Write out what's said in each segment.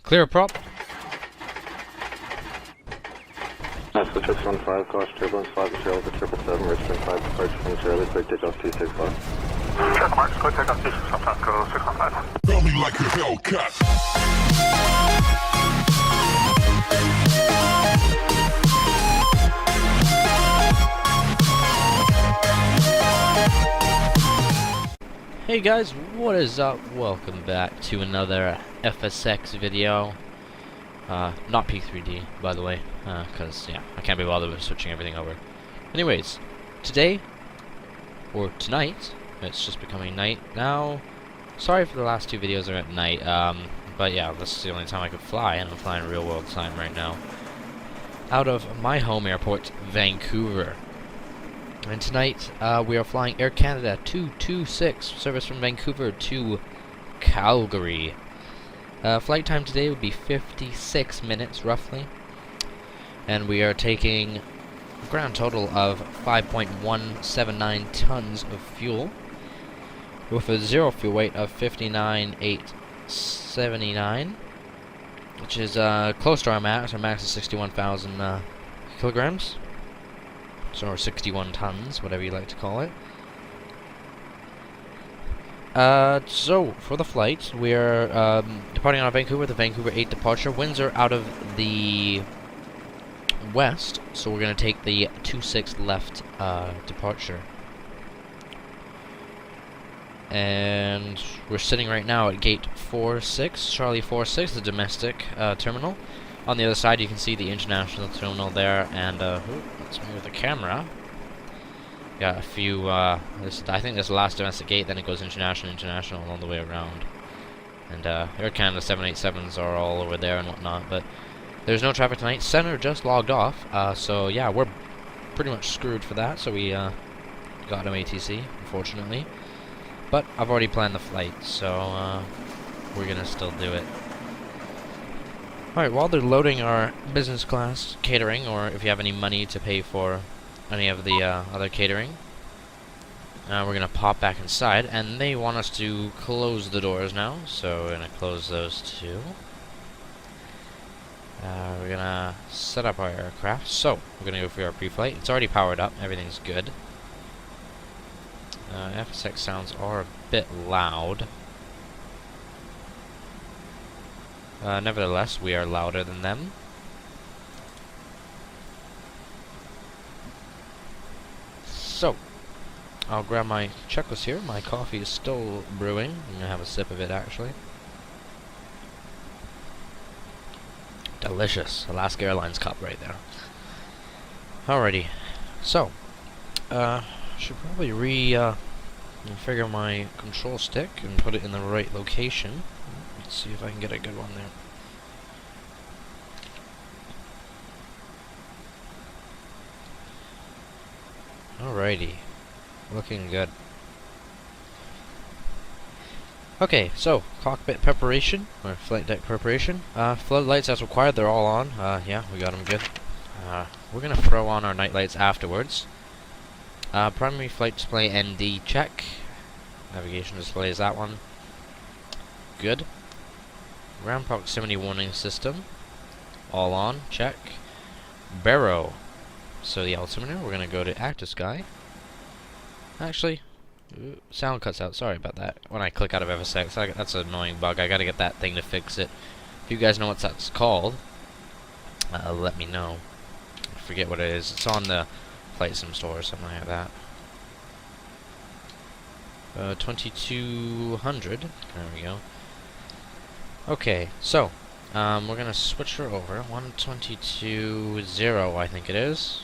Clear prop. That's the 615, Gosh, turbulence 5 to Charlie, the 777, Richmond 5, departure from Charlie, quick takeoff 265. Check marks, quick takeoff 265, go 615. Tell me like a Hellcat. Hey guys, what is up? Welcome back to another FSX video. Not P3D, by the way, because, yeah, I can't be bothered with switching everything over. Anyways, today, or tonight, it's just becoming night now. Sorry for the last two videos are at night, but yeah, this is the only time I could fly, and I'm flying real world time right now. Out of my home airport, Vancouver. And tonight, we are flying Air Canada 226, service from Vancouver to Calgary. Flight time today would be 56 minutes, roughly. And we are taking a grand total of 5.179 tons of fuel, with a zero fuel weight of 59,879, which is close to our max. Our max is 61,000 kilograms. So 61 tons, whatever you like to call it. So, for the flight, we are departing out of Vancouver, the Vancouver 8 departure. Winds are out of the west, so we're going to take the 26 left departure. And we're sitting right now at gate 46, Charlie 46, the domestic terminal. On the other side, you can see the international terminal there, and let's move the camera. Got a few. I think this is the last domestic gate. Then it goes international, all the way around. And Air Canada 787s are all over there and whatnot. But there's no traffic tonight. Center just logged off. So yeah, we're pretty much screwed for that. So we got no ATC, unfortunately. But I've already planned the flight, so we're gonna still do it. Alright, while they're loading our business class catering, or if you have any money to pay for any of the other catering, we're going to pop back inside, and they want us to close the doors now, so we're going to close those two. We're going to set up our aircraft, so we're going to go for our pre-flight. It's already powered up, everything's good. FSX sounds are a bit loud. Nevertheless, we are louder than them. So, I'll grab my checklist here. My coffee is still brewing. I'm going to have a sip of it, actually. Delicious. Alaska Airlines cup right there. Alrighty. So, should probably configure my control stick and put it in the right location. Let's see if I can get a good one there. Alrighty. Looking good. Okay, so, cockpit preparation, or flight deck preparation. Floodlights as required, they're all on. Yeah, we got them good. We're gonna throw on our night lights afterwards. Primary flight display ND check. Navigation display is that one. Good. Ground proximity warning system, all on, check. Barrow, so the altimeter, we're gonna go to active sky. Actually, sound cuts out, sorry about that. When I click out of FSX, that's an annoying bug, I gotta get that thing to fix it. If you guys know what that's called, let me know. I forget what it is, it's on the Flight Sim store or something like that. 2200, there we go. Okay, so, we're gonna switch her over. 122.0, I think it is.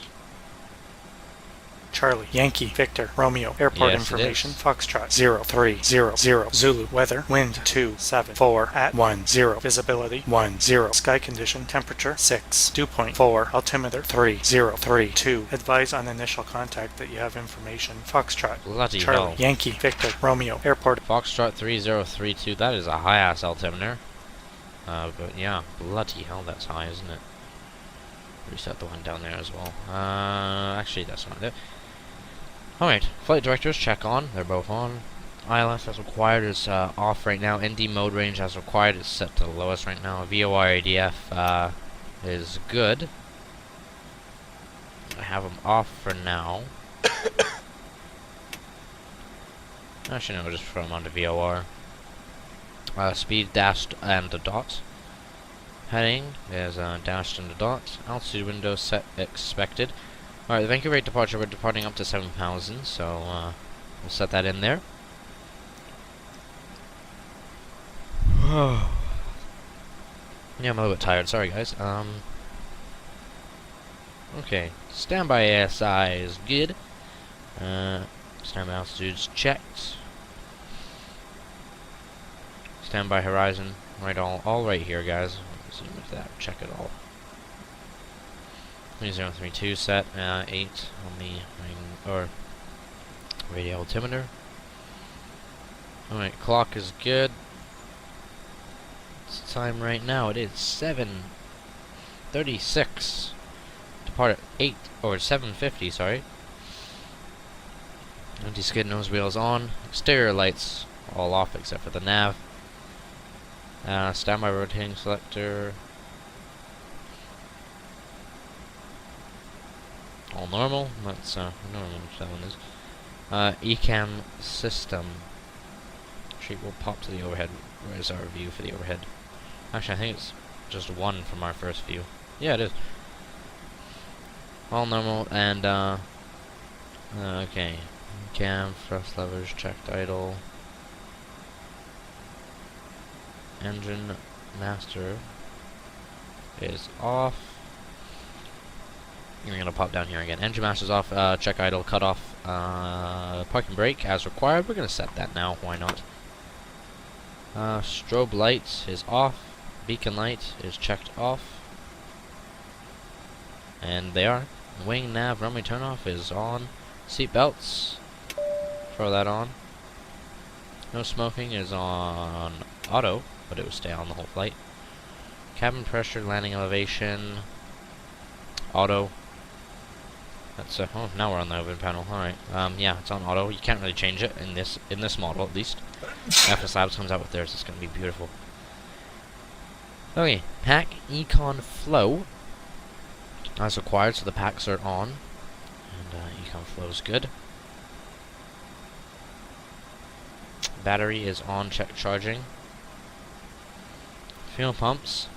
Charlie, Yankee, Victor, Romeo, airport information, Foxtrot 0300, Zulu, weather, wind 274 at 10, visibility 10, sky condition, temperature 6, dew point 4, altimeter 3032, advise on initial contact that you have information, Foxtrot, Bloody Charlie, hell. Yankee, Victor, Romeo, airport, Foxtrot 3032, that is a high-ass altimeter. But yeah, bloody hell, that's high, isn't it? Reset the one down there as well. Actually, that's not it. Alright, flight directors, check on. They're both on. ILS as required is off right now. ND mode range as required is set to the lowest right now. VOR ADF is good. I have them off for now. Actually, no, just put them onto VOR. Speed dashed and the dot. Heading is dashed and the dot. Altitude window set expected. Alright, the Vancouver rate departure, we're departing up to 7,000, so we'll set that in there. Yeah, I'm a little bit tired, sorry guys. Okay, standby ASI is good. Standby altitude's checked. Standby horizon, right all right here, guys. Let's zoom into that, check it all. 032 set, 8 on the ring, or radio altimeter. Alright, clock is good. It's time right now, it is 7:36. Depart at 8, or 7:50, sorry. Anti-skid nose wheels on. Exterior lights all off except for the nav. Standby rotating selector. All normal. That's I don't know which that one is. Ecam system. Sheet will pop to the overhead. Where's our view for the overhead? Actually, I think it's just one from our first view. Yeah, it is. All normal and okay. Cam, thrust levers, checked idle. Engine master is off. You're gonna pop down here again. Engine master's off, check idle, cut off, parking brake as required. We're gonna set that now, why not? Strobe light is off, beacon light is checked off. And they are. Wing nav runway turnoff is on. Seat belts, throw that on. No smoking is on auto, but it will stay on the whole flight. Cabin pressure, landing elevation, auto. That's oh, now we're on the open panel. All right, yeah, it's on auto. You can't really change it in this model at least. FS Labs comes out with theirs, it's gonna be beautiful. Okay, pack econ flow as required, so the packs are on, and econ flow is good. Battery is on, check charging. Fuel pumps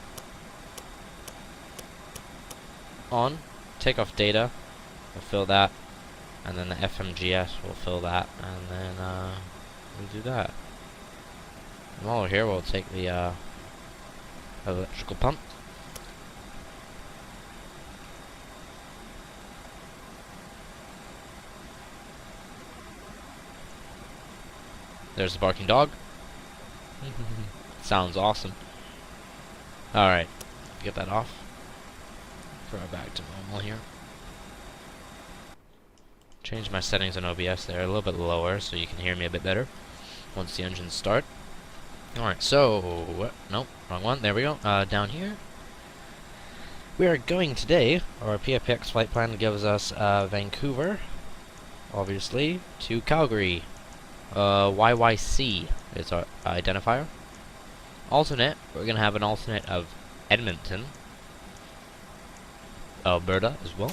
on. Takeoff data, we'll fill that, and then the FMGS will fill that, and then we'll do that. And while we're here, we'll take the electrical pump. There's the barking dog. Sounds awesome. Alright, get that off. Throw it back to normal here. Change my settings on OBS there a little bit lower so you can hear me a bit better once the engines start. Alright, so, nope, wrong one, there we go. Down here, we are going today, our PFX flight plan gives us Vancouver, obviously, to Calgary. YYC is our identifier. Alternate, we're going to have an alternate of Edmonton, Alberta as well.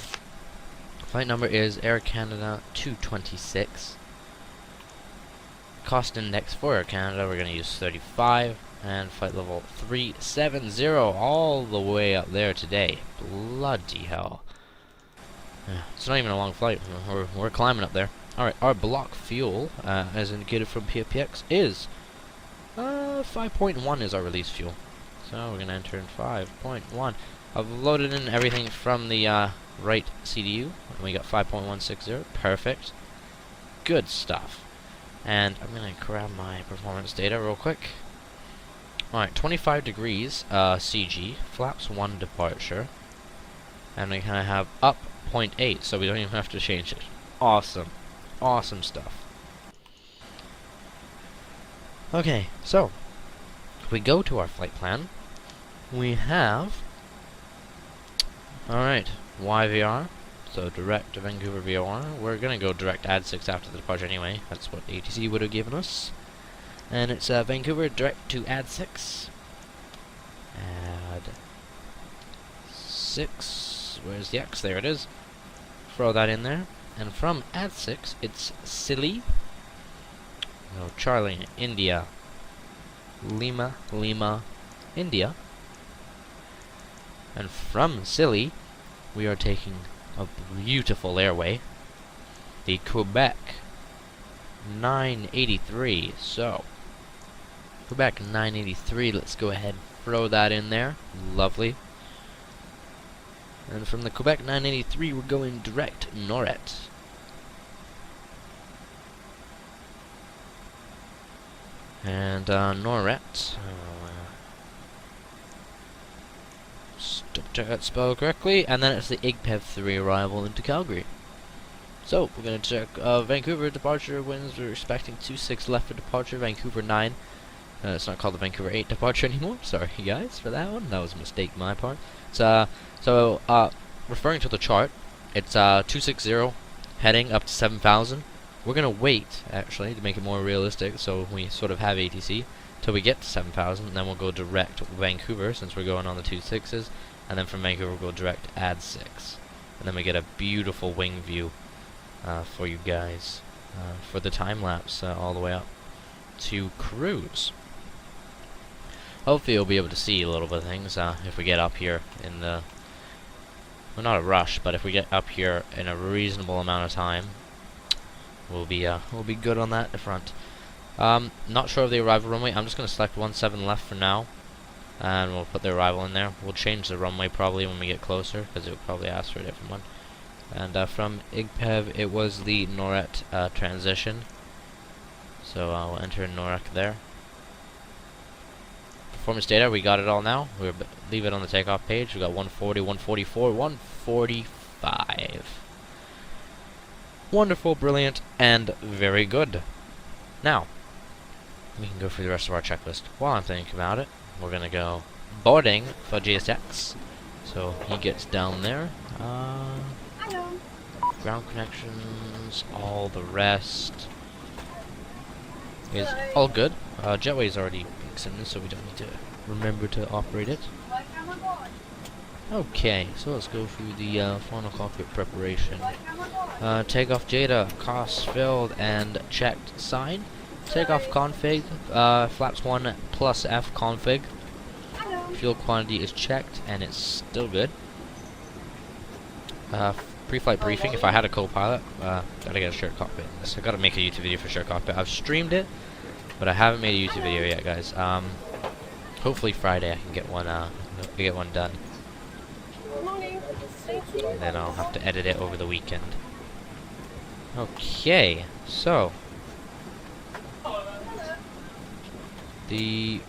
Flight number is Air Canada 226. Cost index for Air Canada, we're going to use 35. And flight level 370, all the way up there today. Bloody hell. Yeah, it's not even a long flight, we're climbing up there. Alright, our block fuel, as indicated from PFPX, is 5.1 is our release fuel. So we're going to enter in 5.1. I've loaded in everything from the right CDU, and we got 5.160. Perfect. Good stuff. And I'm going to grab my performance data real quick. Alright, 25 degrees CG, flaps 1 departure. And we kind of have up 0.8, so we don't even have to change it. Awesome. Awesome stuff. Okay, so if we go to our flight plan, we have alright, CYVR So direct to Vancouver VOR. We're gonna go direct AD6 after the departure anyway. That's what ATC would have given us. And it's Vancouver direct to AD6. AD6. Where's the X? There it is. Throw that in there. And from AD6, it's Silly. No, Charlie, India. Lima, India. And from Silly, we are taking a beautiful airway. The Quebec 983. So, Quebec 983, let's go ahead and throw that in there. Lovely. And from the Quebec 983, we're going direct Norret. And Norret, that's spelled correctly, and then it's the IGPEV 3 arrival into Calgary. So, we're going to check Vancouver departure winds. We're expecting 26 left for departure, Vancouver 9. It's not called the Vancouver 8 departure anymore. Sorry, guys, for that one. That was a mistake on my part. So, referring to the chart, it's 260 heading up to 7,000. We're going to wait, actually, to make it more realistic, so we sort of have ATC, till we get to 7,000, and then we'll go direct to Vancouver, since we're going on the 26s, and then from Vancouver we'll go direct AD6. And then we get a beautiful wing view for you guys, for the time-lapse, all the way up to cruise. Hopefully you'll be able to see a little bit of things, if we get up here in the... Well, not a rush, but if we get up here in a reasonable amount of time, we'll be good on that front. Not sure of the arrival runway. I'm just going to select 17 left for now, and we'll put the arrival in there. We'll change the runway probably when we get closer, because it will probably ask for a different one. And from IGPEV, it was the Norret transition. So we'll enter Norret there. Performance data, we got it all now. We'll leave it on the takeoff page. We got 140, 144, 145. Wonderful, brilliant, and very good. Now, we can go through the rest of our checklist. While I'm thinking about it, we're going to go boarding for GSX. So he gets down there. Ground connections, all the rest is all good. Jetway is already extended, so we don't need to remember to operate it. Okay, so let's go through the final cockpit preparation. Takeoff data, costs filled and checked, signed. Takeoff config, flaps 1 plus F config. Fuel quantity is checked and it's still good. Pre-flight briefing, if I had a co-pilot, gotta get a shared cockpit. So I gotta make a YouTube video for shared cockpit. I've streamed it, but I haven't made a YouTube video yet, guys. Hopefully Friday I can get one done. And then I'll have to edit it over the weekend. Okay, so the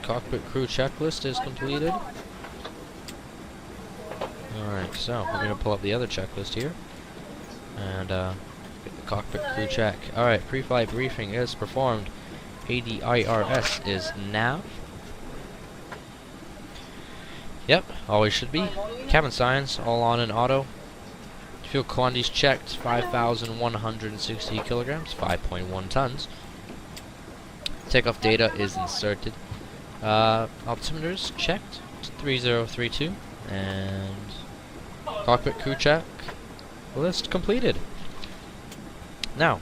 cockpit crew checklist is completed. Alright, so we're going to pull up the other checklist here and get the cockpit crew check. Alright, pre-flight briefing is performed. ADIRS is nav. Yep, always should be. Cabin signs, all on in auto. Fuel quantities checked, 5,160 kilograms, 5.1 tons. Takeoff data is inserted. Altimeters checked, 3032. And cockpit crew check list completed. Now,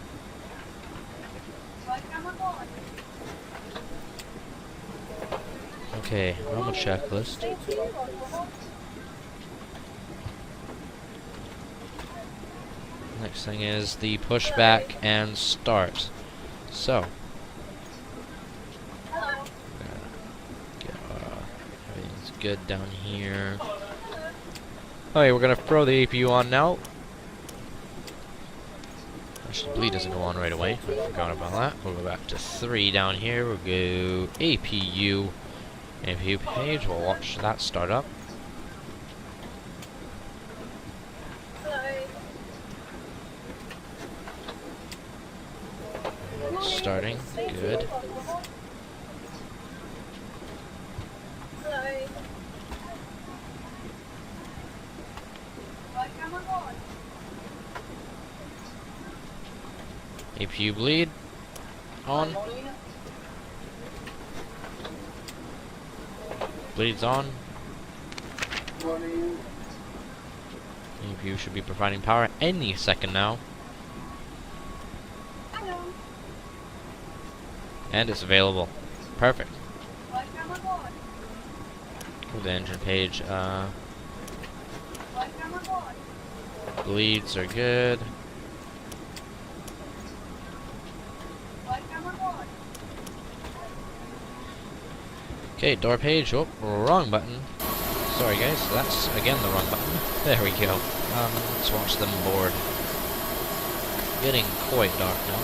okay, normal checklist. Next thing is the pushback and start. So, everything's good down here. Okay, we're gonna throw the APU on now. Actually, bleed doesn't go on right away. I forgot about that. We'll go back to 3 down here. We'll go APU page. We'll watch that start up. Starting. Good. APU bleed. On. Bleeds on. APU should be providing power any second now. And it's available. Perfect. The engine page. Bleeds are good. Okay, door page. Oh, wrong button. Sorry guys, that's again the wrong button. There we go. Let's watch them board. Getting quite dark now.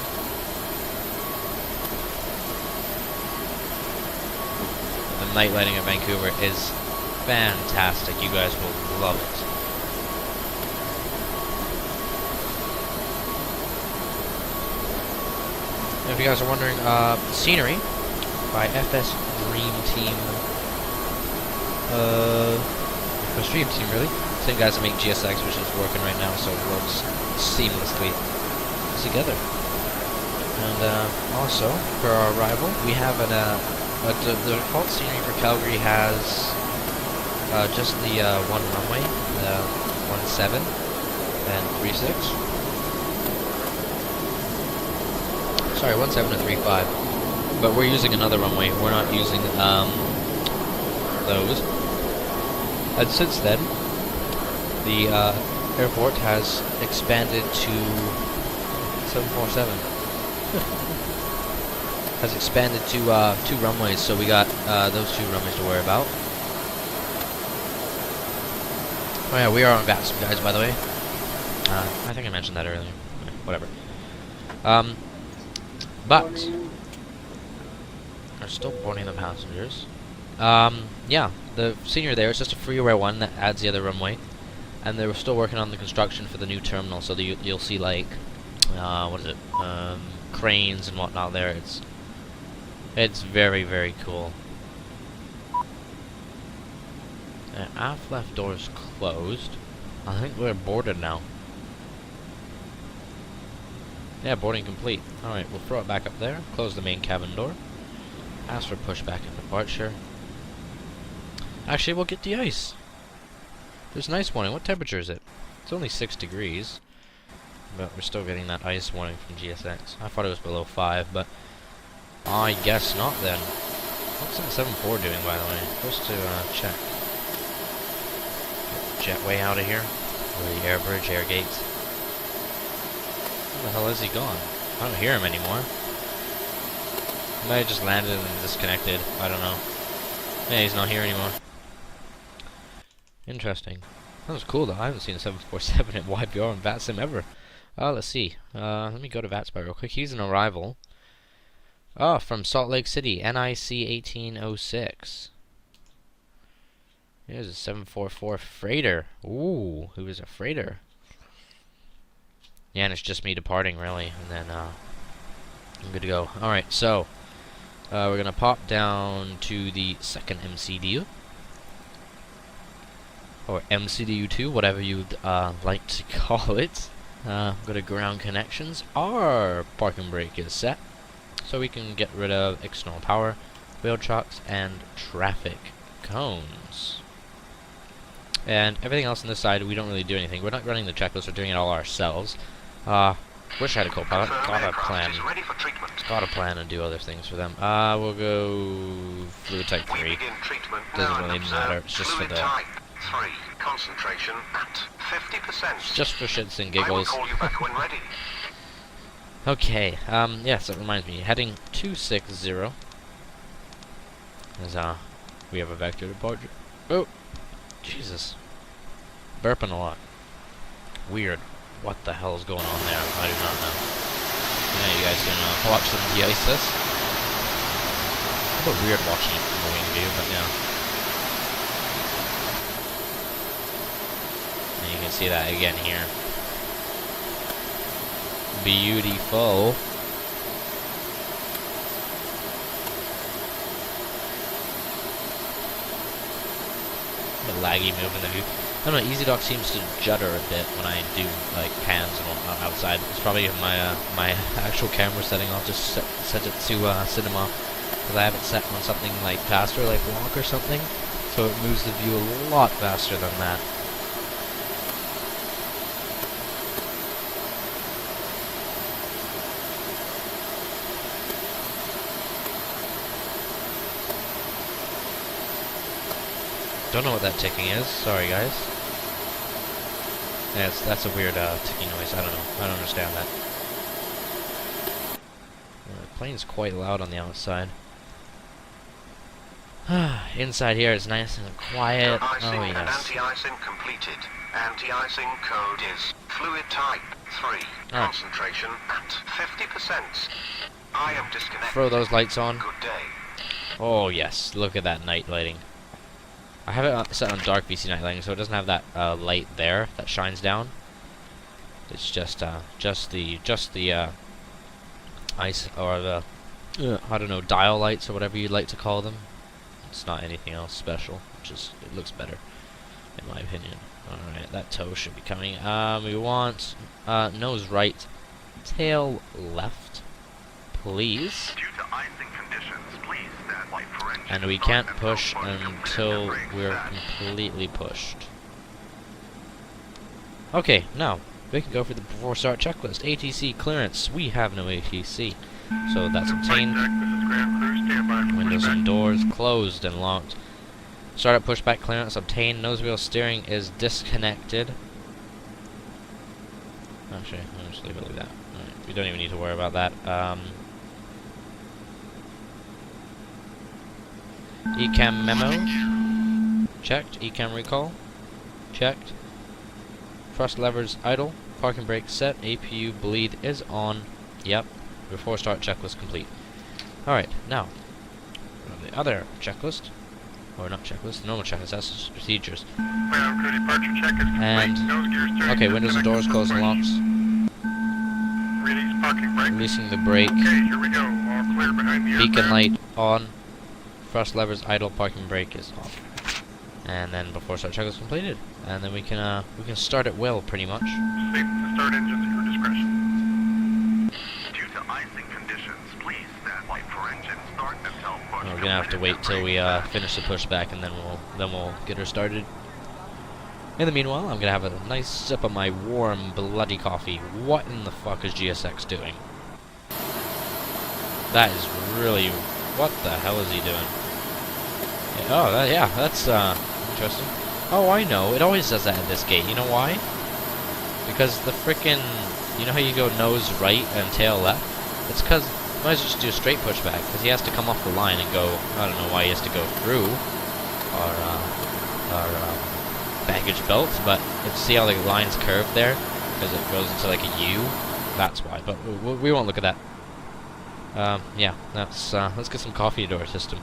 The night lighting of Vancouver is fantastic. You guys will love it. If you guys are wondering, scenery by FS Dream Team. FS Dream Team, really. Same guys that make GSX, which is working right now, so it works seamlessly together. And also, for our arrival, we have the default scenery for Calgary has just the one runway, the 17 and 36. Sorry, 17 and 35. But we're using another runway. We're not using those. And since then, the airport has expanded to 747. Has expanded to 2 runways, so we got those 2 runways to worry about. Oh yeah, we are on VATSIM, guys, by the way. I think I mentioned that earlier. Whatever. But we're still boarding the passengers. Yeah, the senior there is just a freeway one that adds the other runway, and they're still working on the construction for the new terminal. So you'll see like what is it? Cranes and whatnot there. It's very, very cool. Aft left door is closed. I think we're boarded now. Yeah, boarding complete. Alright, we'll throw it back up there. Close the main cabin door. Ask for pushback and departure. Actually, we'll get the ice. There's an ice warning. What temperature is it? It's only 6 degrees. But we're still getting that ice warning from GSX. I thought it was below 5, but I guess not then. What's that 74 doing, by the way? Supposed to check. Get the jetway out of here. Or the air bridge, air gates. Where the hell is he gone? I don't hear him anymore. He might have just landed and disconnected. I don't know. Yeah, he's not here anymore. Interesting. That was cool though. I haven't seen a 747 at YVR and VATSIM ever. Let's see. Let me go to VATSIM real quick. He's an arrival. Oh, from Salt Lake City, NIC 1806. Here's a 744 freighter. Ooh, who is a freighter? Yeah, and it's just me departing, really, and then I'm good to go. Alright, so we're gonna pop down to the second MCDU. Or MCDU2, whatever you'd like to call it. Go to ground connections. Our parking brake is set, so we can get rid of external power, wheel chocks, and traffic cones. And everything else on this side, we don't really do anything. We're not running the checklist, we're doing it all ourselves. Wish I had a co-pilot. Got a plan and do other things for them. We'll go fluid type 3. Doesn't really matter, it's just for the... Concentration at 50%. It's just for shits and giggles. I will call you back when ready. Okay, yes, that reminds me. Heading 260. As, we have a vector departure. Oh! Jesus. Burping a lot. Weird. What the hell is going on there? I do not know. Yeah, you guys can watch them de-ice this. A little weird watching it from the wing view, but yeah. And you can see that again here. Beautiful. A bit laggy moving the view. I don't know, EasyDock seems to judder a bit when I do like pans and whatnot outside. It's probably my my actual camera setting. I'll just set it to cinema, because I have it set on something like faster, like walk or something, so it moves the view a lot faster than that. Don't know what that ticking is. Sorry, guys. Yeah, that's a weird ticking noise. I don't know. I don't understand that. The plane's quite loud on the outside. Inside here is nice and quiet. Icing Oh and yes. anti-icing completed. Anti-icing code is fluid type 3. Concentration at 50%. I am disconnected. Throw those lights on. Good day. Oh yes, look at that night lighting. I have it set on dark VC night lighting, so it doesn't have that light there that shines down. It's just the ice, or the I don't know, dial lights or whatever you'd like to call them. It's not anything else special. It looks better, in my opinion. All right, that toe should be coming. We want nose right, tail left, please. Due to icing conditions, please stand by for engine And we can't push until we're completely pushed. Okay, now we can go for the before start checklist. ATC clearance. We have no ATC, so that's obtained. Windows and doors closed and locked. Startup pushback clearance obtained. Nose wheel steering is disconnected. Actually, I'll just leave it like that. Right, we don't even need to worry about that. Ecam memo. Checked. Ecam recall. Checked. Thrust levers idle. Parking brake set. APU bleed is on. Yep. Before start checklist complete. Alright, now the other checklist. Or not checklist, normal checklist, that's just procedures. And okay, windows and doors closed and locks. Releasing the brake. Okay, here we go. All clear behind the Beacon light on. Thrust levers idle, parking brake is off. And then before start checklist completed. And then we can start at will pretty much. Safe to start engines at your discretion. Due to icing conditions, please stand by for engine start until push. We're gonna have to wait till we finish the pushback, and then we'll get her started. In the meanwhile, I'm gonna have a nice sip of my warm bloody coffee. What in the fuck is GSX doing? That is really, what the hell is he doing? Yeah, that's interesting. Oh, I know. It always does that at this gate. You know why? Because the frickin', you know how you go nose right and tail left? It's because you might as well just do a straight pushback, because he has to come off the line and go, I don't know why he has to go through our baggage belt, but see how the line's curved there? Because it goes into like a U? That's why, but we won't look at that. Yeah, let's get some coffee into our system.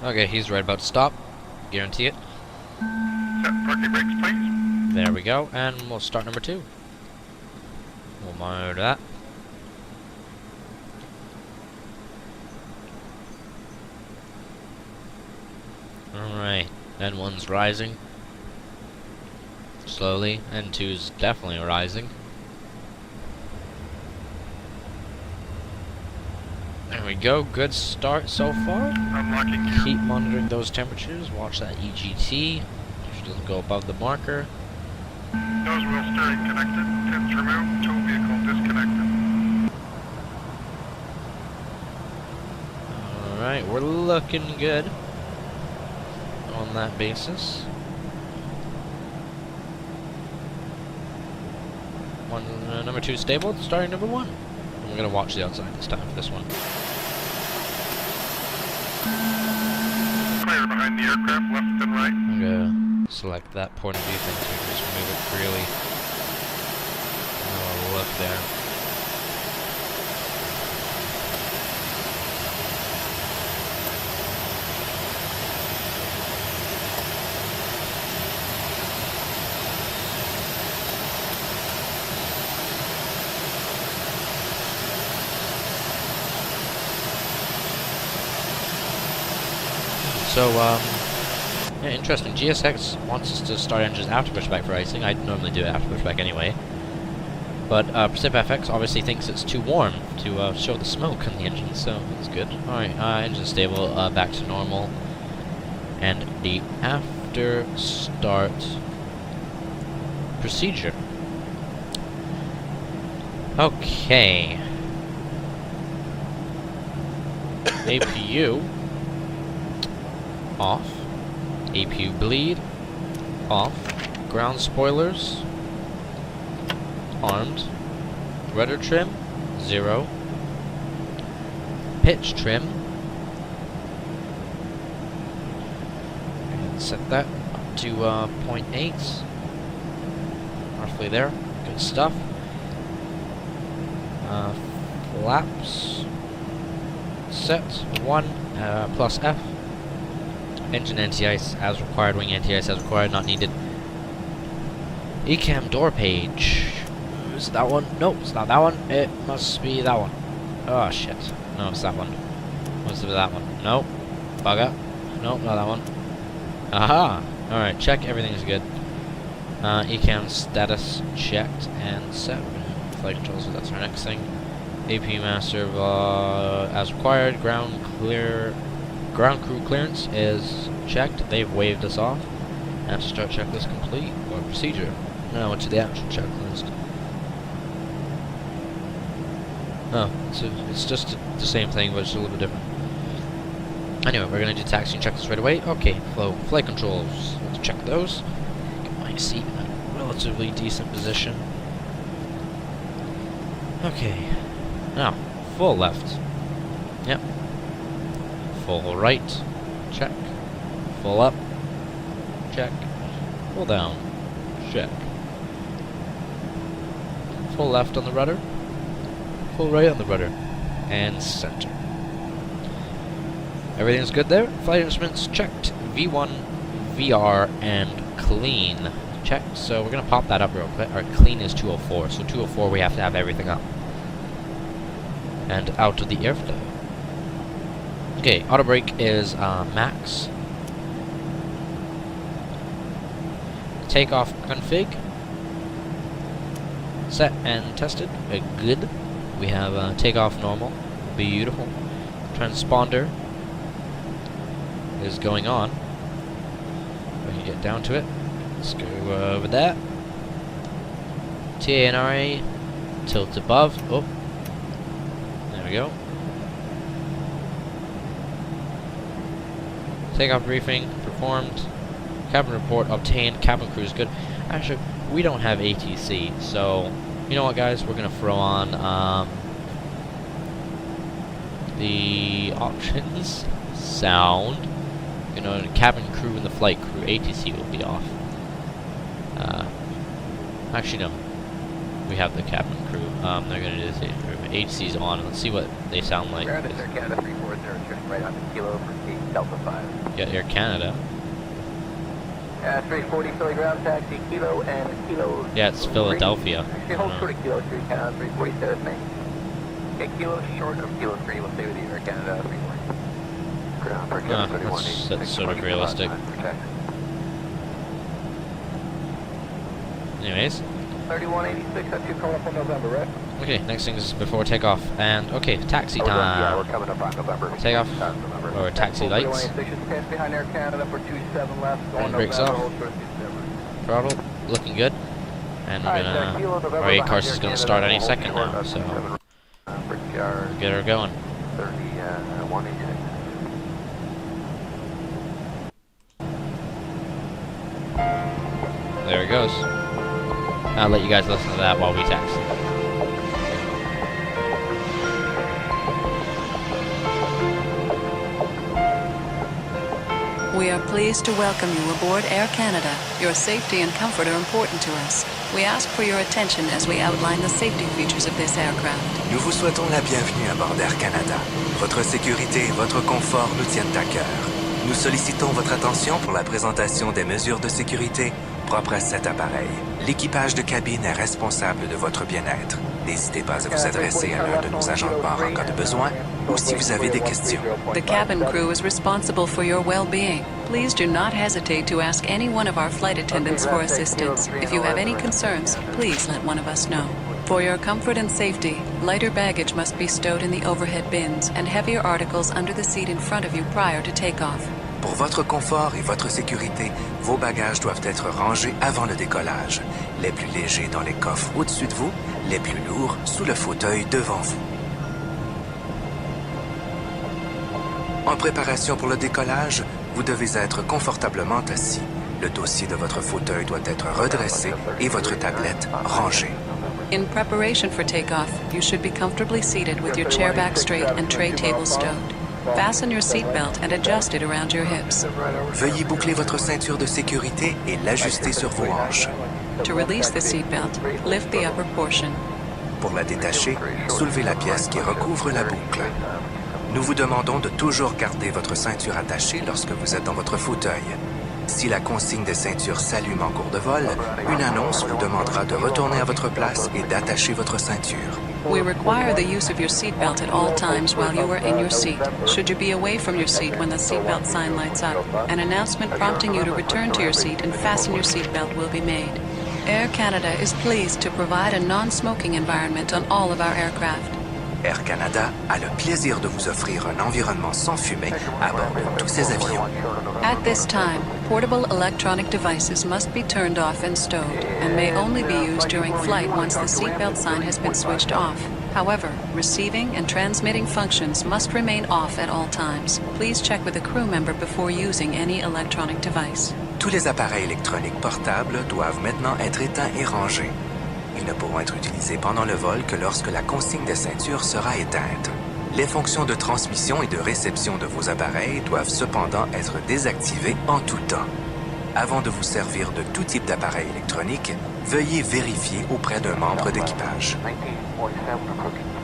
Okay, he's right about to stop. Guarantee it. Set parking brakes, please. There we go, and we'll start number 2. We'll monitor that. Alright, N1's rising. Slowly. N2's definitely rising. There we go. Good start so far. Unlocking gear. Keep monitoring those temperatures. Watch that EGT. If it doesn't go above the marker. Nose wheel steering connected. Pins removed. Tow vehicle disconnected. Alright, we're looking good on that basis. Number 2 stable, starting number 1. And we're going to watch the outside this time for this one. Clear behind the aircraft, left and right. I'm going to select that point of view thing so we can just move it freely. Oh, look there. So, yeah, interesting. GSX wants us to start engines after pushback for icing. I normally do it after pushback anyway. But FSX obviously thinks it's too warm to show the smoke on the engine, so that's good. Alright, engine stable, back to normal. And the after start procedure. Okay. APU off. APU bleed off. Ground spoilers armed. Rudder trim 0. Pitch trim. And set that up to 0.8. Roughly there. Good stuff. Flaps set 1 plus F. Engine anti-ice as required, wing anti-ice as required, not needed. ECAM door page. Is it that one? Nope, it's not that one. It must be that one. Oh shit. No, it's that one. Must be that one. Nope. Bugger. Nope, not that one. Aha! Alright, check, everything's good. ECAM status checked and set. Flight control, so that's our next thing. AP master as required. Ground crew clearance is checked. They've waved us off. After start checklist complete, or procedure. Now to the actual checklist. Oh, it's just the same thing, but it's a little bit different. Anyway, we're gonna do taxi and checklist right away. Okay, flight controls. Let's check those. Get my seat in a relatively decent position. Okay. Now, full left. Yep. Full right. Check. Full up. Check. Full down. Check. Full left on the rudder. Full right on the rudder. And center. Everything's good there. Flight instruments checked. V1, VR, and clean checked. So we're going to pop that up real quick. Our clean is 204. So 204 we have to have everything up. And out of the airflow. Okay, auto brake is max. Takeoff config. Set and tested. Good. We have takeoff normal. Beautiful. Transponder is going on. We can get down to it. Let's go over that. TA and RA. Tilt above. Oh. There we go. Takeoff briefing performed. Cabin report obtained. Cabin crew is good. Actually, we don't have ATC, so you know what, guys? We're gonna throw on the options, sound. You know, the cabin crew and the flight crew. ATC will be off. Actually, no. We have the cabin crew. They're gonna do this ATC's on. Let's see what they sound like. Ground is Air Canada 340, turning right on the kilo for 8 Delta 5. Yeah, Air Canada. 340 Philly ground taxi, kilo and kilo. Yeah, it's Philadelphia. Actually, hold short of kilo 3, Canada 340, stay with me. Okay, kilo short of kilo 3, we'll stay with you, Air Canada 340. Ground for Canada 31, that's sort of realistic. Anyways. 3186, that's your call for November, right? Okay, next thing is before takeoff. And, okay, taxi Yeah, time. we're coming up on November. Takeoff. Or taxi lights. 3186 pass behind Air Canada for 27 left. Going Brakes November, off. hold short 27. Throttle, looking good. And we're gonna, our A course is gonna start any second now, so get her going. 3186. There it goes. I'll let you guys listen to that while we taxi. We are pleased to welcome you aboard Air Canada. Your safety and comfort are important to us. We ask for your attention as we outline the safety features of this aircraft. Nous vous souhaitons la bienvenue à bord d'Air Canada. Votre sécurité et votre confort nous tiennent à cœur. Nous sollicitons votre attention pour la présentation des mesures de sécurité propres à cet appareil. L'équipage de cabine est responsable de votre bien-être. N'hésitez pas à vous adresser à l'un de nos agents de bord en cas de besoin ou si vous avez des questions. The cabin crew is responsible for your well-being. Please do not hesitate to ask any one of our flight attendants for assistance. If you have any concerns, please let one of us know. For your comfort and safety, lighter baggage must be stowed in the overhead bins and heavier articles under the seat in front of you prior to takeoff. Pour votre confort et votre sécurité, vos bagages doivent être rangés avant le décollage. Les plus légers dans les coffres au-dessus de vous, les plus lourds sous le fauteuil devant vous. En préparation pour le décollage, vous devez être confortablement assis. Le dossier de votre fauteuil doit être redressé et votre tablette rangée. In preparation for takeoff, you should be comfortably seated with your chair back straight and tray table stowed. Fasten your seatbelt and adjust it around your hips. Veuillez boucler votre ceinture de sécurité et l'ajuster sur vos hanches. To release the seatbelt, lift the upper portion. Pour la détacher, soulevez la pièce qui recouvre la boucle. Nous vous demandons de toujours garder votre ceinture attachée lorsque vous êtes dans votre fauteuil. Si la consigne des ceintures s'allume en cours de vol, une annonce vous demandera de retourner à votre place et d'attacher votre ceinture. We require the use of your seatbelt at all times while you are in your seat. Should you be away from your seat when the seatbelt sign lights up, an announcement prompting you to return to your seat and fasten your seatbelt will be made. Air Canada is pleased to provide a non-smoking environment on all of our aircraft. Air Canada a le plaisir de vous offrir un environnement sans fumée à bord de tous ses avions. At this time, portable electronic devices must be turned off and stowed and may only be used during flight once the seatbelt sign has been switched off. However, receiving and transmitting functions must remain off at all times. Please check with a crew member before using any electronic device. Tous les appareils électroniques portables doivent maintenant être éteints et rangés. Ils ne pourront être utilisés pendant le vol que lorsque la consigne de ceinture sera éteinte. Les fonctions de transmission et de réception de vos appareils doivent cependant être désactivées en tout temps. Avant de vous servir de tout type d'appareil électronique, veuillez vérifier auprès d'un membre d'équipage.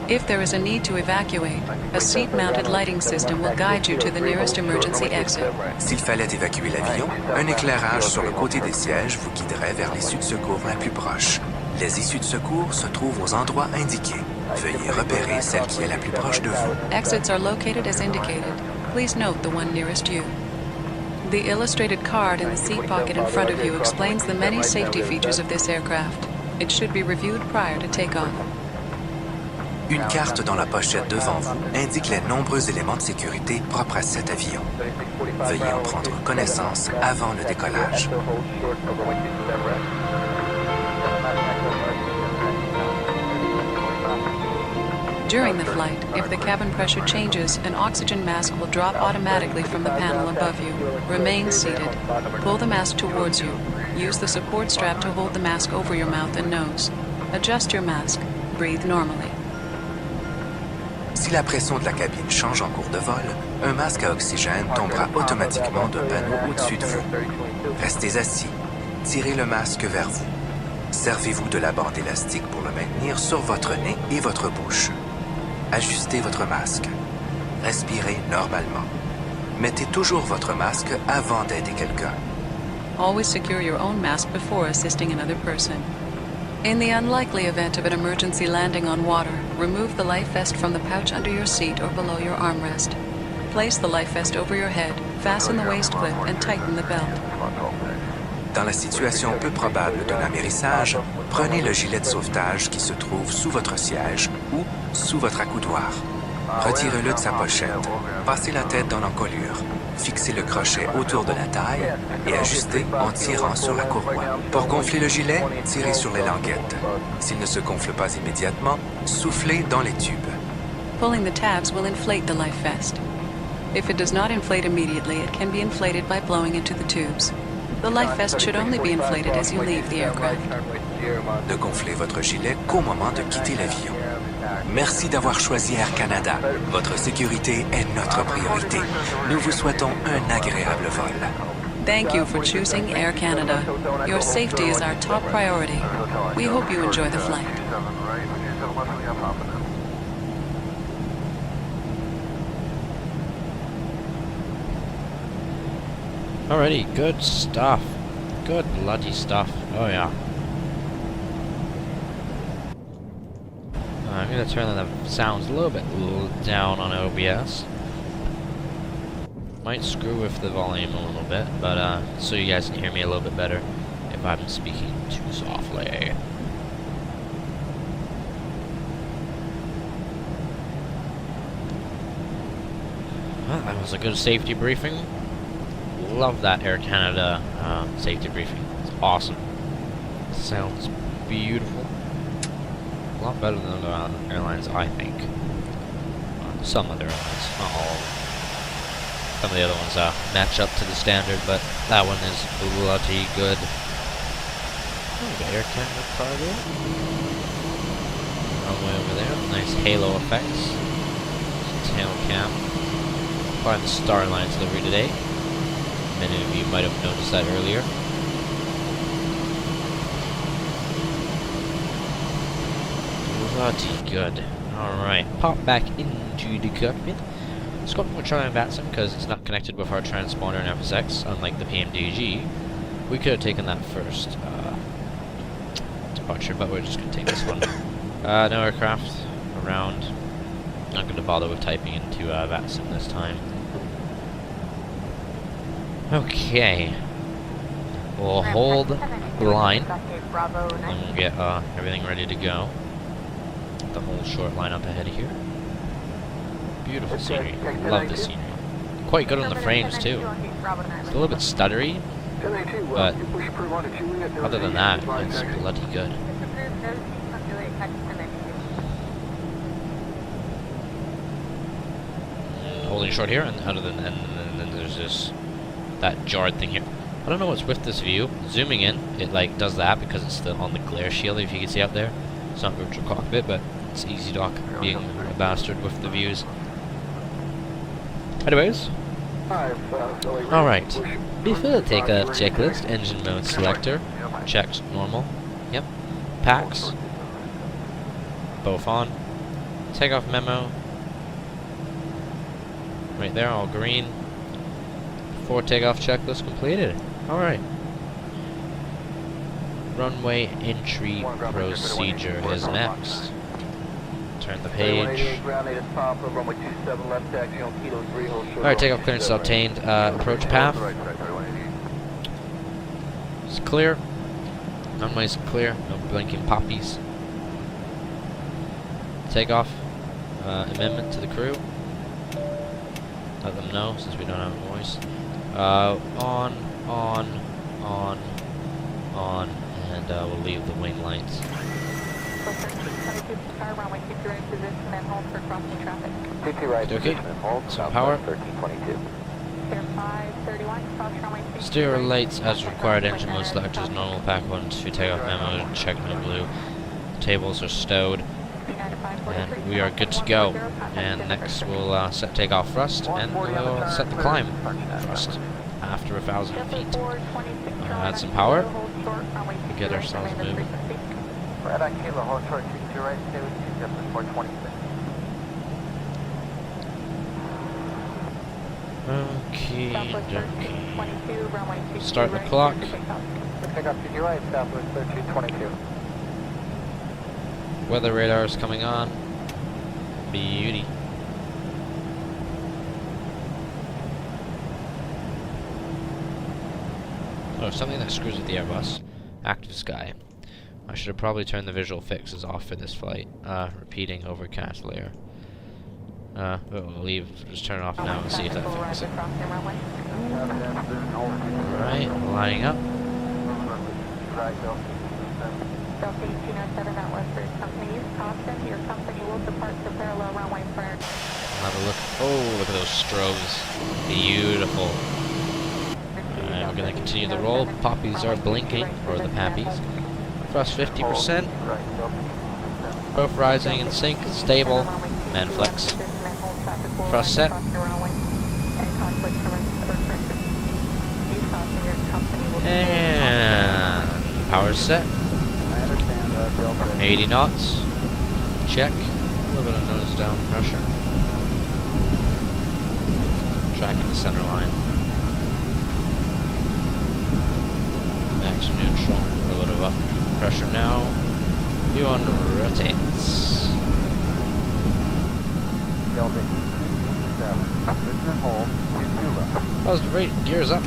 If there is a need to evacuate, a seat-mounted lighting system will guide you to the nearest emergency exit. S'il fallait évacuer l'avion, un éclairage sur le côté des sièges vous guiderait vers l'issue de secours la plus proche. Les issues de secours se trouvent aux endroits indiqués. Veuillez repérer celle qui est la plus proche de vous. Exits are located as indicated. Please note the one nearest you. The illustrated card in the seat pocket in front of you explains the many safety features of this aircraft. It should be reviewed prior to takeoff. Une carte dans la pochette devant vous indique les nombreux éléments de sécurité propres à cet avion. Veuillez en prendre connaissance avant le décollage. During the flight, if the cabin pressure changes, an oxygen mask will drop automatically from the panel above you. Remain seated. Pull the mask towards you. Use the support strap to hold the mask over your mouth and nose. Adjust your mask. Breathe normally. Si la pression de la cabine change en cours de vol, un masque à oxygène tombera automatiquement d'un panneau au-dessus de vous. Restez assis. Tirez le masque vers vous. Servez-vous de la bande élastique pour le maintenir sur votre nez et votre bouche. Ajustez votre masque. Respirez normalement. Mettez toujours votre masque avant d'aider quelqu'un. Always secure your own mask before assisting another person. In the unlikely event of an emergency landing on water, remove the life vest from the pouch under your seat or below your armrest. Place the life vest over your head, fasten the waist clip, and tighten the belt. Dans la situation peu probable d'un amérissage, prenez le gilet de sauvetage qui se trouve sous votre siège ou sous votre accoudoir. Retirez-le de sa pochette, passez la tête dans l'encolure, fixez le crochet autour de la taille et ajustez en tirant sur la courroie. Pour gonfler le gilet, tirez sur les languettes. S'il ne se gonfle pas immédiatement, soufflez dans les tubes. Pulling the tabs will inflate the life vest. If it does not inflate immediately, it can be inflated by blowing into the tubes. The life vest should only be inflated as you leave the aircraft. Ne gonflez votre gilet qu'au moment de quitter l'avion. Merci d'avoir choisi Air Canada. Votre sécurité est notre priorité. Nous vous souhaitons un agréable vol. Thank you for choosing Air Canada. Your safety is our top priority. We hope you enjoy the flight. Alrighty, good stuff. Good bloody stuff. Oh yeah. I'm gonna turn the sounds a little bit down on OBS. Might screw with the volume a little bit, but so you guys can hear me a little bit better if I'm speaking too softly. Well, that was a good safety briefing. Love that Air Canada safety briefing. It's awesome. Sounds beautiful. A lot better than other airlines, I think. Some other airlines, not all of them. Some of the other ones match up to the standard, but that one is bloody good. Oh, the Air Canada cargo. Runway over there. Nice halo effects. Tail cam. Probably the Starline delivery today. Many of you might have noticed that earlier. Bloody good. Alright, pop back into the cockpit. Let's go with Charlie and VATSIM because it's not connected with our transponder and FSX, unlike the PMDG. We could have taken that first departure, but we're just going to take this one. No aircraft around. Not going to bother with typing into VATSIM this time. Okay. We'll hold the line, and we'll get everything ready to go. The whole short line up ahead here. Beautiful scenery. Love the scenery. Quite good on the frames too. It's a little bit stuttery, but other than that, it's bloody good. Holding short here, and other than and then there's this that jarred thing here. I don't know what's with this view. Zooming in, it like does that because it's on the glare shield. If you can see out there, it's not virtual cockpit, but it's easy dock being a bastard with the views. Anyways, alright. Before takeoff checklist, engine mode selector, checked normal. Yep. Packs, both on. Takeoff memo, right there, all green. Before takeoff checklist completed. Alright. Runway entry procedure is next. Turn the page. Alright, takeoff clearance obtained. Approach path. It's clear. Runway's clear. No blinking poppies. Takeoff. Amendment to the crew. Let them know since we don't have a voice. On, and we'll leave the wing lights. Okay, some power. Steer lights as required, engine mode selectors, normal pack 1, 2 takeoff memo, check no blue. Tables are stowed, and we are good to go. And next we'll set takeoff thrust, and we'll set the climb thrust after 1,000 feet. Add some power, get ourselves moving. Okay, start the clock. Weather radar is coming on. Beauty. Oh, something that screws with the Airbus. Active sky. I should have probably turned the visual fixes off for this flight. Repeating overcast layer. We'll leave. Just turn it off now and see if that fixes it. Alright, lining up. Delta 1807, that was for companies. Caution, your company will depart to parallel runway prior. Have a look. Oh, look at those strobes. Beautiful. Alright, we're going to continue the roll. Poppies are blinking, or the pappies. Thrust 50%. Both rising in sync, stable. Man flex. Thrust set. And power set. 80 knots. Check. A little bit of nose down pressure. Tracking the center line. Max neutral. A little bit of up pressure now. View on rotates. That was great. Gears up.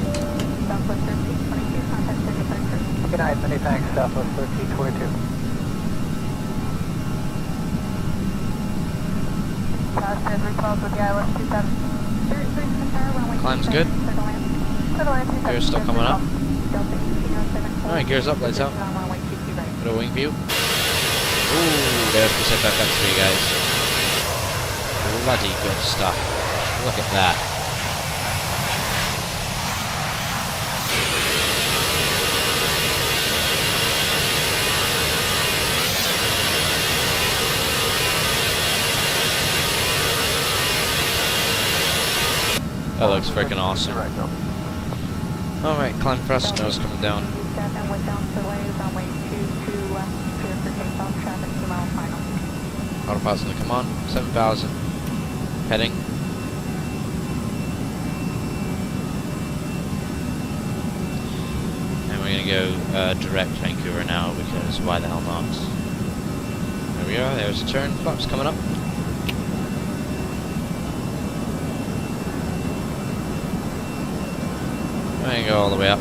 Good night, many thanks, Southwest 1322. Climb's good. Gears still coming up. Alright, gears up, lights out. Bit of wing view. Ooh, there's Pacific X3, guys. Bloody good stuff. Look at that. That looks freaking awesome. Alright, climb thrust, nose coming down. Autopilot's gonna come on, 7,000. Heading. And we're gonna go direct Vancouver now because why the hell not? There we are, there's a turn, flaps coming up. We're gonna go all the way up,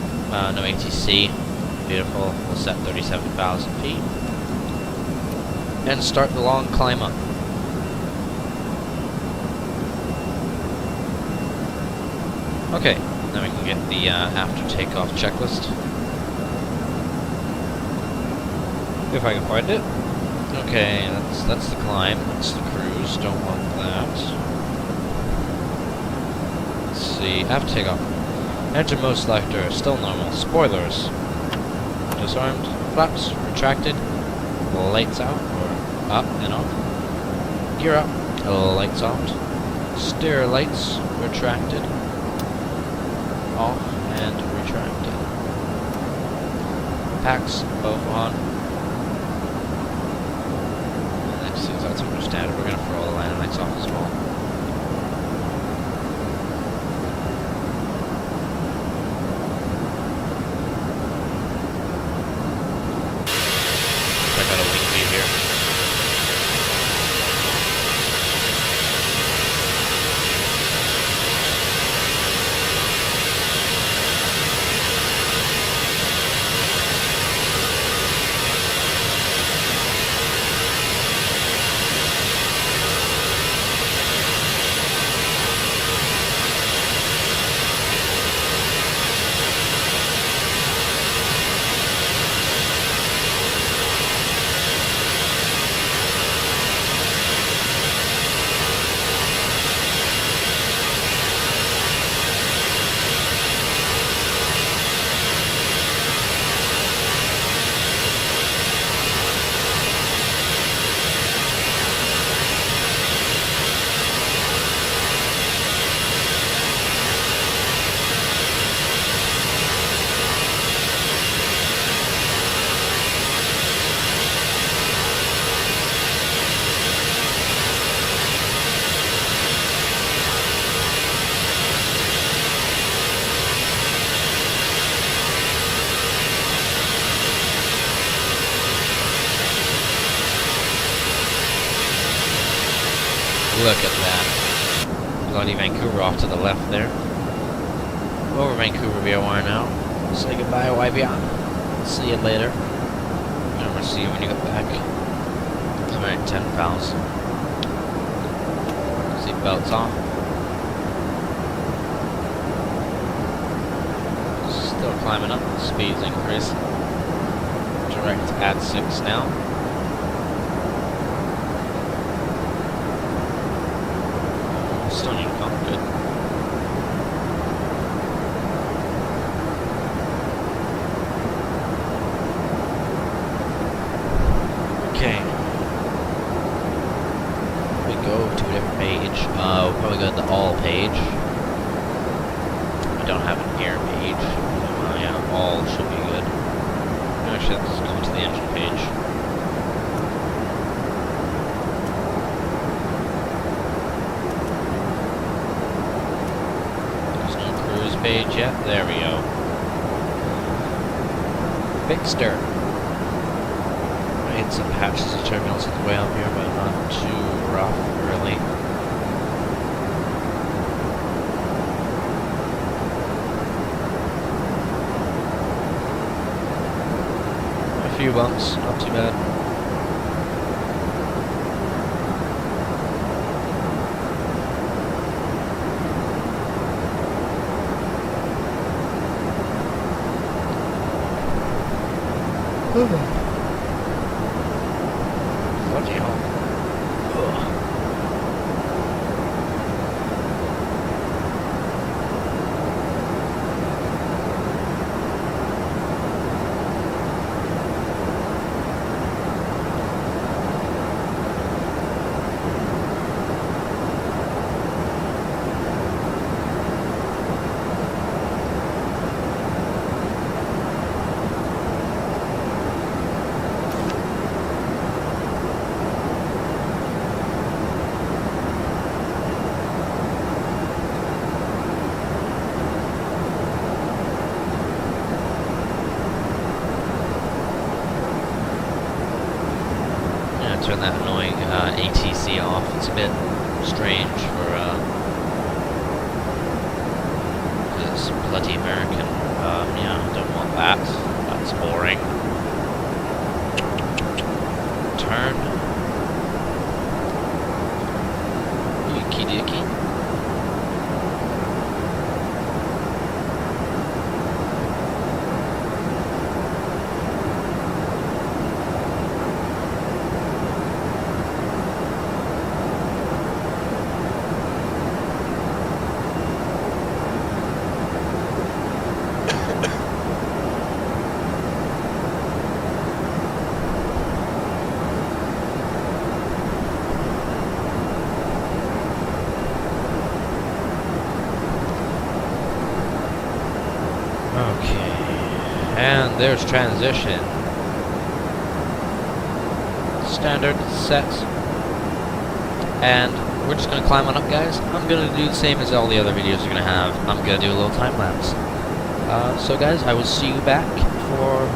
no ATC, beautiful, we'll set 37,000 feet. And start the long climb up. Okay, now we can get the after takeoff checklist. If I can find it. Okay, that's the climb, that's the cruise, don't want that. Let's see, after takeoff. Engine mode selector, still normal. Spoilers. Disarmed. Flaps, retracted. Lights out, or up and off. Gear up, lights out. Steer lights, retracted. Off and retracted. Packs, both on. And next is that's standard. We're going to throw all the landing lights off as well. Look at that. Bloody Vancouver off to the left there. Over Vancouver VOR now. Say goodbye, YVR. See you later. Remember, see you when you get back. I'm at 10,000. Seatbelts on. Still climbing up. Speed's increasing. Direct at 6 now. Still need to come. Good. Okay. We go to a different page. We'll probably go to the all page. I don't have an air page. Yeah, all should be good. Actually, let's go to the engine page. There's no cruise page yet. There we go. Big stir. Hit some patches of turbulence at the way up here, but not too rough, really. A few bumps, not too bad. Bloody hell. Ugh. Turn that annoying ATC off. It's a bit strange for this bloody American. Yeah, don't want that. That's boring. Turn. Yuki dokie. Okay, and there's transition. Standard set. And we're just gonna climb on up, guys. I'm gonna do the same as all the other videos are gonna have. I'm gonna do a little time lapse. So guys, I will see you back for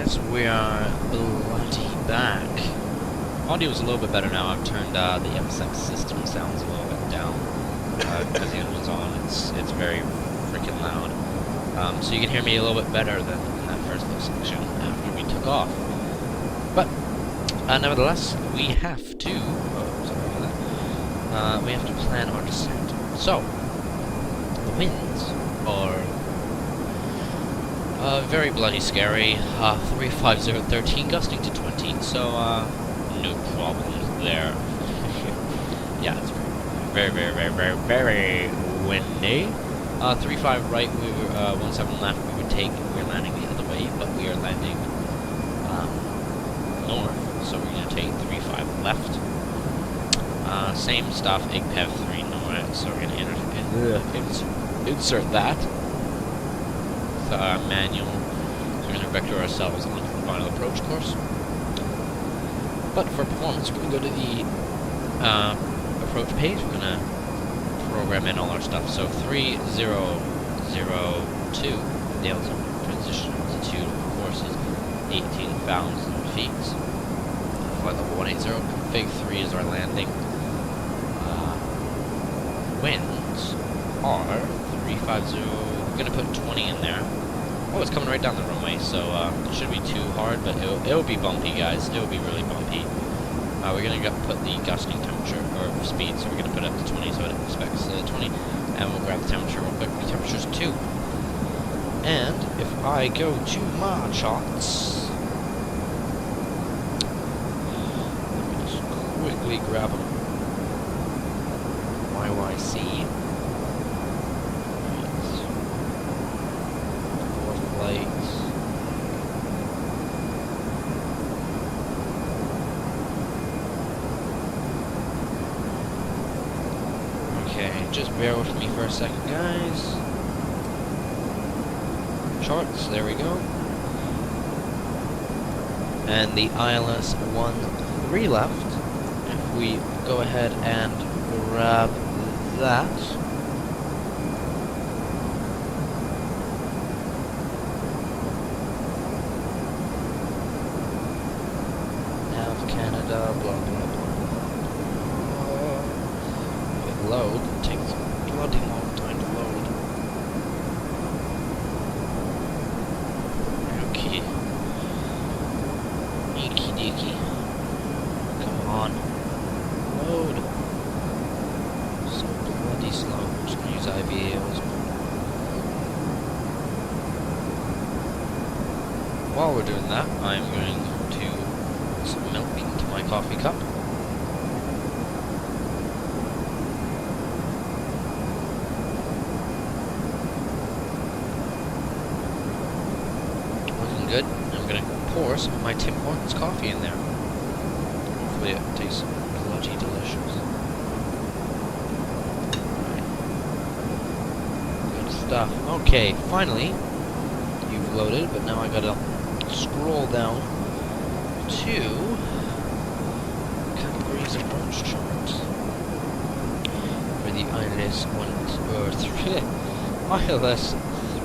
guys, we are bloody back. Audio is a little bit better now. I've turned the FSX system sounds a little bit down because the engine's on. It's very freaking loud. So you can hear me a little bit better than in that first little section after we took off. But nevertheless, we have to. Oh, sorry about that. We have to plan our descent. So the winds are very bloody scary. 35013 gusting to 20. So no problems there. Yeah, it's very windy. 35 right, we were 17 left. We would take. We're landing the other way, but we are landing north. So we're gonna take 35 left. Same stuff. ACA226 3 north. So we're gonna insert that. Manual. So we're gonna vector ourselves onto the final approach course. But for performance, we're gonna go to the approach page. We're gonna program in all our stuff. So 3002, the altitude transition altitude, of course, is 18,000 feet. Flight level 180. Config 3 is our landing. Winds are 350. We're gonna put 20 in there. Oh, it's coming right down the runway, so it shouldn't be too hard, but it'll be bumpy, guys. It'll be really bumpy. We're gonna put the gusting temperature or speed, so we're gonna put it up to 20, so it expects 20, and we'll grab the temperature real quick. The temperature's 2. And if I go to my charts, let me just quickly grab them. CYYC. Lights. Okay, just bear with me for a second, guys. Charts, there we go. And the ILS 13 left. If we go ahead and grab that. Canada, blah blah blah. Load takes a bloody long time to load. Okay. Eeky deaky. Come on. Load. So bloody slow. I'm just gonna use IVAs. While we're doing that, I'm going to some milk into my coffee cup. Looking good. I'm gonna pour some of my Tim Hortons coffee in there. Hopefully it tastes bloody delicious. Right. Good stuff. Okay, finally, you've loaded, but now I gotta scroll down to Calgary's approach chart for the ILS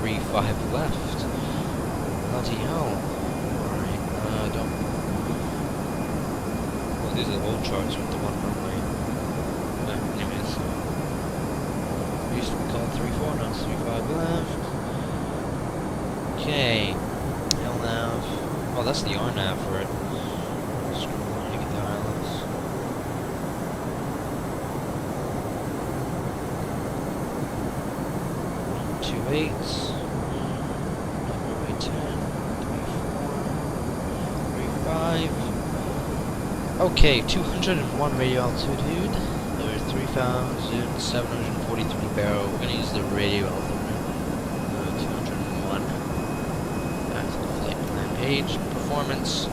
35 left. Bloody hell. Alright, don't. Well, these are old charts with the one runway. Anyways, we used to be called 34, now it's 35 left. Okay. LNAV. Oh, that's the RNAV for it. Scroll to get the ILS. 128. Runway 10. 34. 35. Okay, 201 radio altitude. There's 3,743 barrel. We're gonna use the radio altimeter. 201. That's the flight plan page. Performance.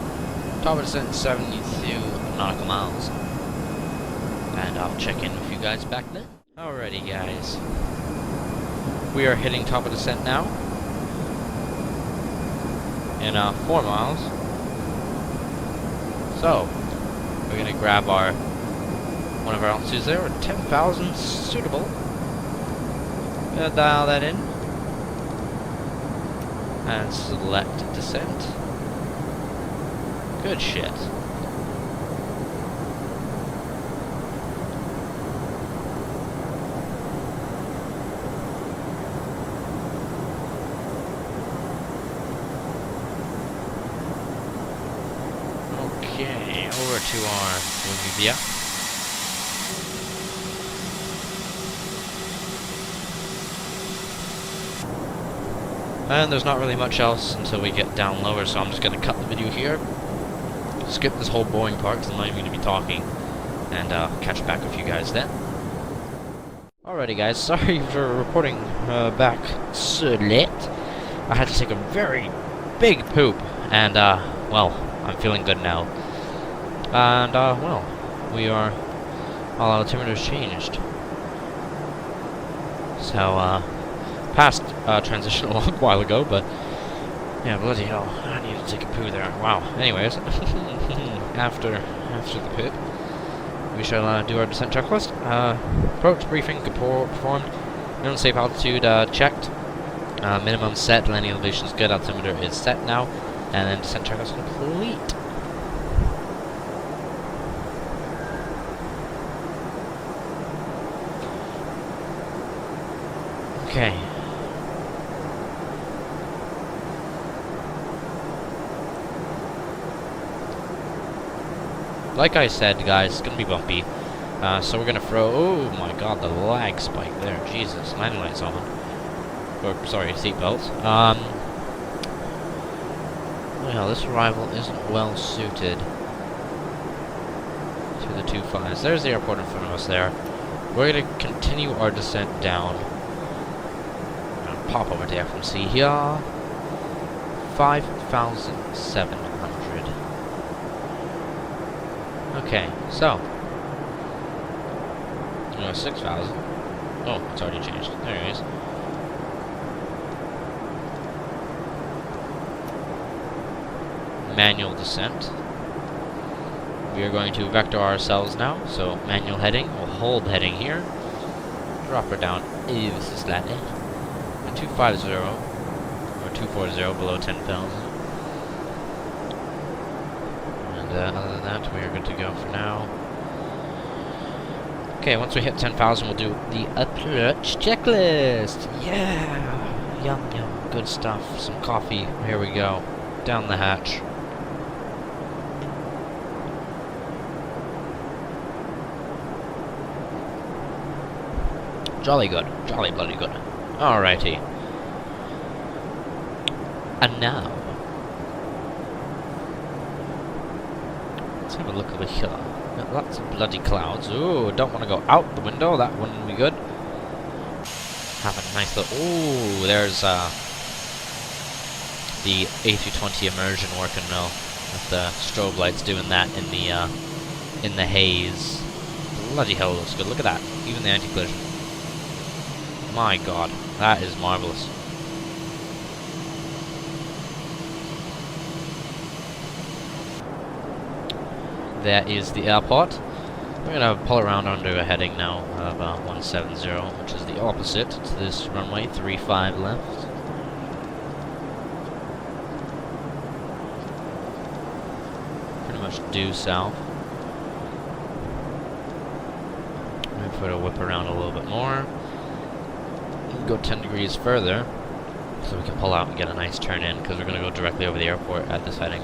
Top of descent 72 nautical miles. And I'll check in with you guys back then. Alrighty, guys. We are hitting top of descent now. In 4 miles. So, we're gonna grab one of our altitudes there. 10,000 suitable. Gonna dial that in. And select descent. Good shit. Okay, over to our Bermuda. And there's not really much else until we get down lower, so I'm just going to cut the video here. Skip this whole boring part because I'm not even going to be talking. And catch back with you guys then. Alrighty guys, sorry for reporting back so late. I had to take a very big poop. And, well, I'm feeling good now. And, well, we are... all our altimeter's changed. So, past transition a long while ago, but yeah, bloody hell, I need to take a poo there. Wow. Anyways, after the poop, we shall do our descent checklist. Approach briefing performed. Minimum safe altitude checked. Minimum set. Landing elevation is good. Altimeter is set now, and then descent checklist complete. Okay. Like I said, guys, it's gonna be bumpy. So we're gonna throw... oh my god, the lag spike there. Jesus. Landing lights on. Or, sorry, seatbelts. Well, this arrival isn't well suited to the 2.5s. There's the airport in front of us there. We're gonna continue our descent down. I'm gonna pop over to FMC here. 5,700. Okay, so 6,000. Oh, it's already changed. There it is. Manual descent. We are going to vector ourselves now. So manual heading. We'll hold heading here. Drop her down ever so slightly. 250 or 240 below 10,000. Other than that, we are good to go for now. Okay, once we hit 10,000, we'll do the approach checklist. Yeah! Yum, yum. Good stuff. Some coffee. Here we go. Down the hatch. Jolly good. Jolly bloody good. Alrighty. And now, let's have a look over here. Got lots of bloody clouds. Ooh, don't want to go out the window. That wouldn't be good. Have a nice little... ooh, there's the A320 immersion working now. With the strobe lights doing that in the haze. Bloody hell, looks good. Look at that. Even the anti-collision. My god, that is marvelous. That is the airport. We're going to pull around under a heading now of 170, which is the opposite to this runway, 35 left. Pretty much due south. Wait for it to whip around a little bit more. Go 10 degrees further, so we can pull out and get a nice turn in, because we're going to go directly over the airport at this heading.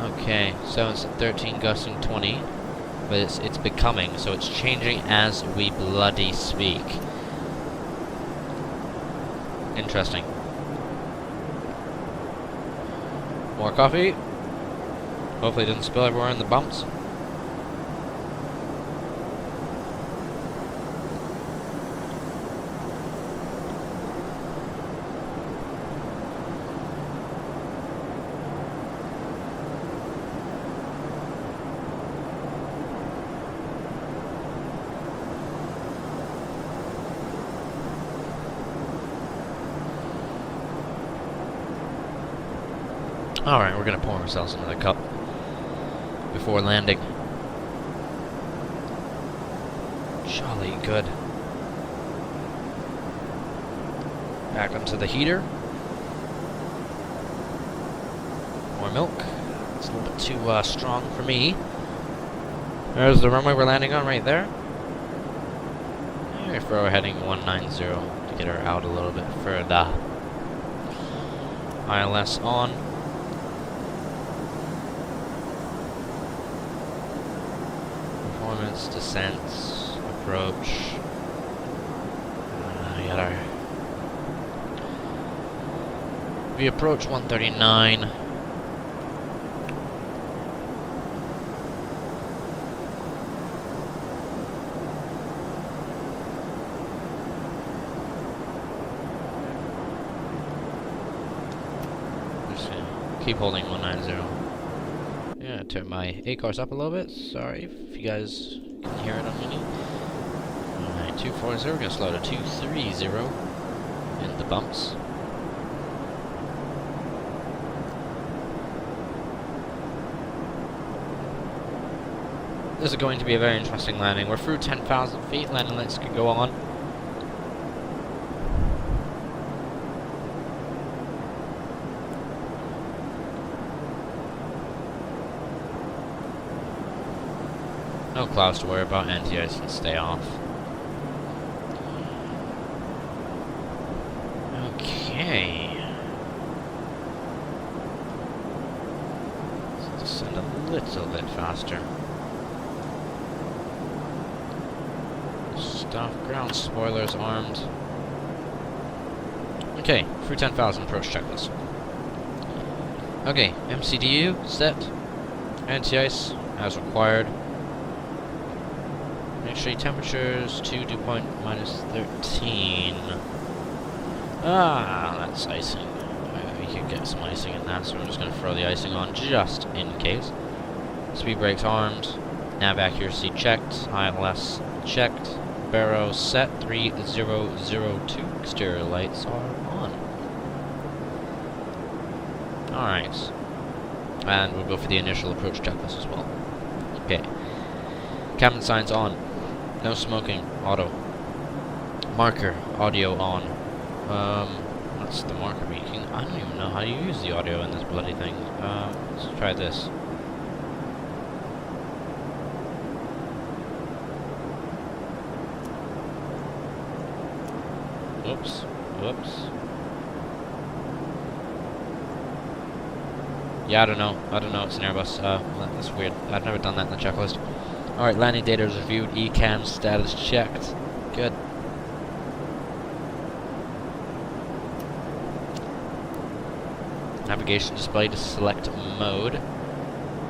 Okay, so it's 13 gusting 20, but it's becoming, so it's changing as we bloody speak. Interesting. More coffee. Hopefully it didn't spill everywhere in the bumps. Alright, we're gonna pour ourselves another cup before landing. Jolly good. Back onto the heater. More milk. It's a little bit too strong for me. There's the runway we're landing on right there. If we're heading 190 to get her out a little bit further. ILS on. Performance, descent, approach. We got our. We approach 139. Keep holding 190. Yeah, turn my A course up a little bit. Sorry if you guys can hear it on mini. Alright, 240. We're gonna slow to 230 in the bumps. This is going to be a very interesting landing. We're through 10,000 feet. Landing lights can go on. No clouds to worry about, anti-ice can stay off. Okay. Let's descend a little bit faster. Stuff, ground spoilers armed. Okay, through 10,000 approach checklist. Okay, MCDU set. Anti-ice as required. Make sure your temperatures to dew point -13. Ah, that's icing. We could get some icing in that, so we're just going to throw the icing on just in case. Speed brakes armed. Nav accuracy checked. ILS checked. Barrow set. 3002. Exterior lights are on. Alright. And we'll go for the initial approach checklist as well. Okay. Cabin signs on. No smoking. Auto. Marker. Audio on. What's the marker beacon? I don't even know how you use the audio in this bloody thing. Let's try this. Whoops. Whoops. Yeah, I don't know. It's an Airbus. That's weird. I've never done that in the checklist. Alright, landing data is reviewed. ECAM status checked. Good. Navigation display to select mode.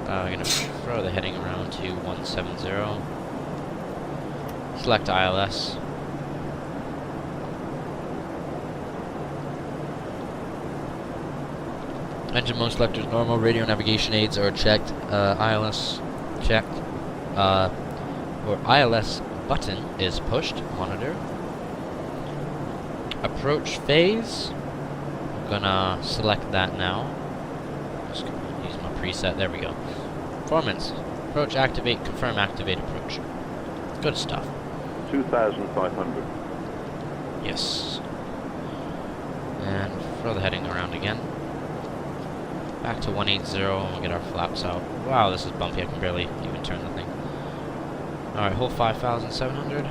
We're going to throw the heading around to 170. Select ILS. Engine mode selectors normal. Radio navigation aids are checked. ILS checked. Or ILS button is pushed. Monitor. Approach phase. I'm gonna select that now. Just gonna use my preset. There we go. Performance. Approach activate. Confirm activate approach. Good stuff. 2,500. Yes. And throw the heading around again. Back to 180, and we'll get our flaps out. Wow, this is bumpy, I can barely even turn the thing. Alright, hold 5,700.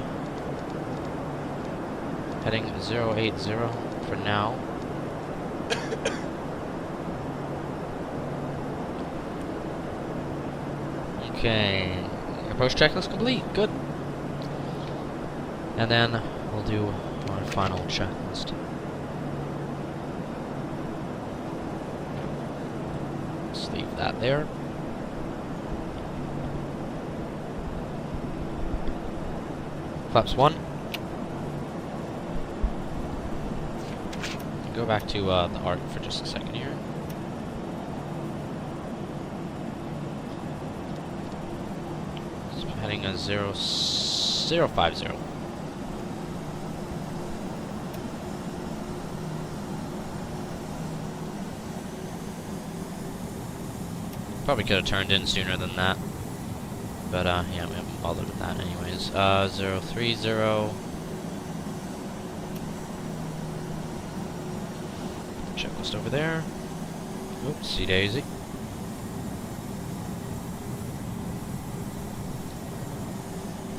Heading 080 for now. Okay, approach checklist complete, good. And then we'll do our final checklist. Leave that there. Flaps 1. Go back to the arc for just a second here. Just heading a 050. Probably could have turned in sooner than that. But, yeah, we haven't bothered with that anyways. 030. checklist over there. Oopsie daisy.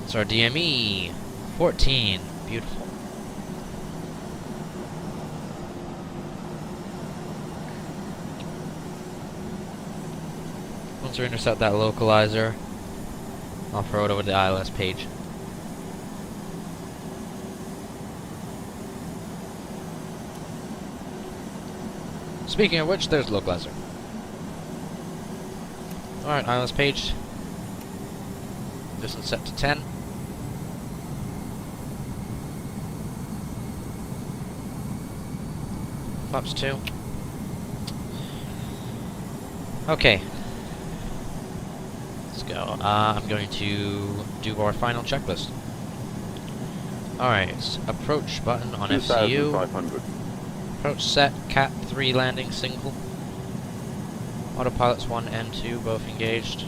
It's our DME. 14. Beautiful. Once we intercept that localizer, I'll throw it over to the ILS page. Speaking of which, there's the localizer. Alright, ILS page. Distance set to 10. Flaps 2. Okay. Let's go. I'm going to do our final checklist. Alright, approach button on FCU. Approach set, Cat 3 landing single. Autopilots 1 and 2 both engaged.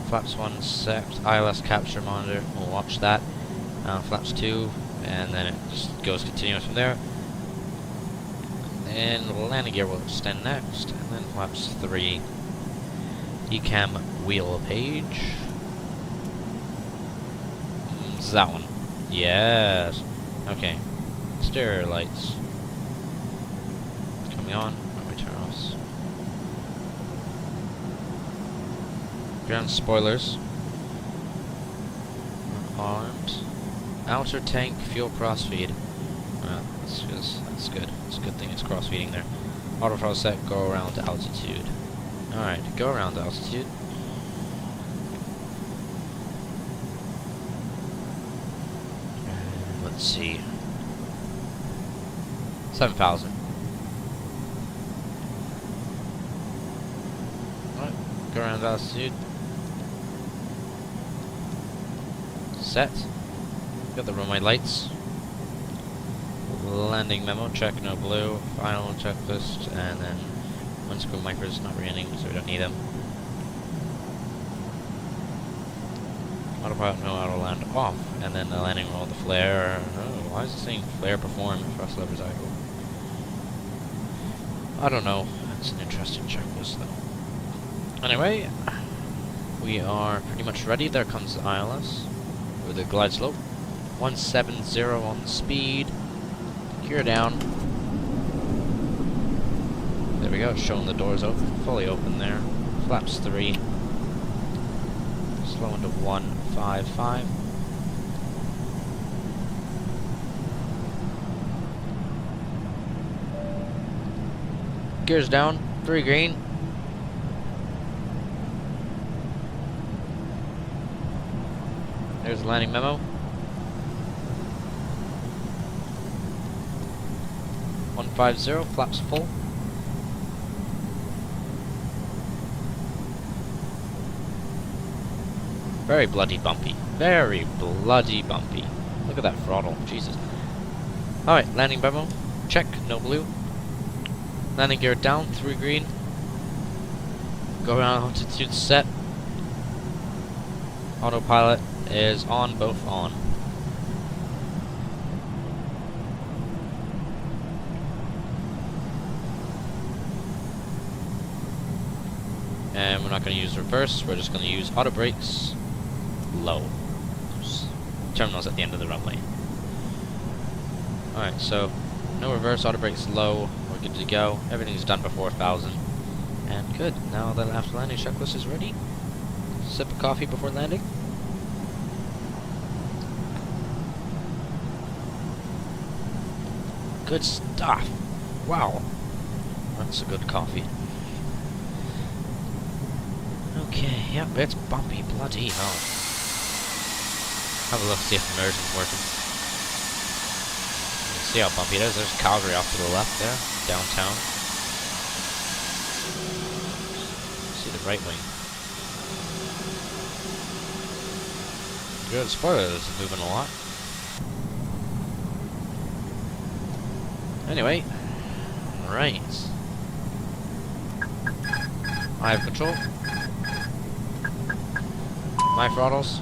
Flaps 1 set, ILS capture monitor, we'll watch that. Flaps 2, and then it just goes continuous from there. And the landing gear will extend next, and then flaps 3. Ecam wheel page. This is that one. Yes. Okay. Stereo lights. Coming on. Runway turn-offs. Ground spoilers. Armed. Outer tank fuel crossfeed. That's good. It's a good thing it's cross-feeding there. Auto throttle set, go around to altitude. Alright, go around to altitude. And let's see. 7,000. Alright, go around to altitude. Set. Got the runway lights. Landing memo, check, no blue. Final checklist, and then windscreen wipers not running, so we don't need them. Autopilot, no auto land off, and then the landing roll, the flare. Oh, why is it saying flare perform? Thrust levers idle. I don't know. That's an interesting checklist, though. Anyway, we are pretty much ready. There comes the ILS with the glide slope. 170 on the speed. Gear down. There we go, showing the doors open, fully open there. Flaps 3. Slow into 155. Gears down, 3 green. There's the landing memo. 150, flaps full. Very bloody bumpy. Very bloody bumpy. Look at that throttle. Jesus. Alright, landing memo. Check. No blue. Landing gear down. 3 green. Go around altitude set. Autopilot is on. Both on. And we're not going to use reverse. We're just going to use auto brakes. Low. Terminals at the end of the runway. Alright, so no reverse, auto brakes low, we're good to go. Everything's done before 1,000. And good. Now that after landing checklist is ready, sip of coffee before landing. Good stuff. Wow. That's a good coffee. Okay, yep, it's bumpy, bloody hell. Have a look, see if the immersion's working. You can see how bumpy it is. There's Calgary off to the left there, downtown. See the right wing. Good, spoilers is moving a lot. Anyway, right. I have control. My throttles.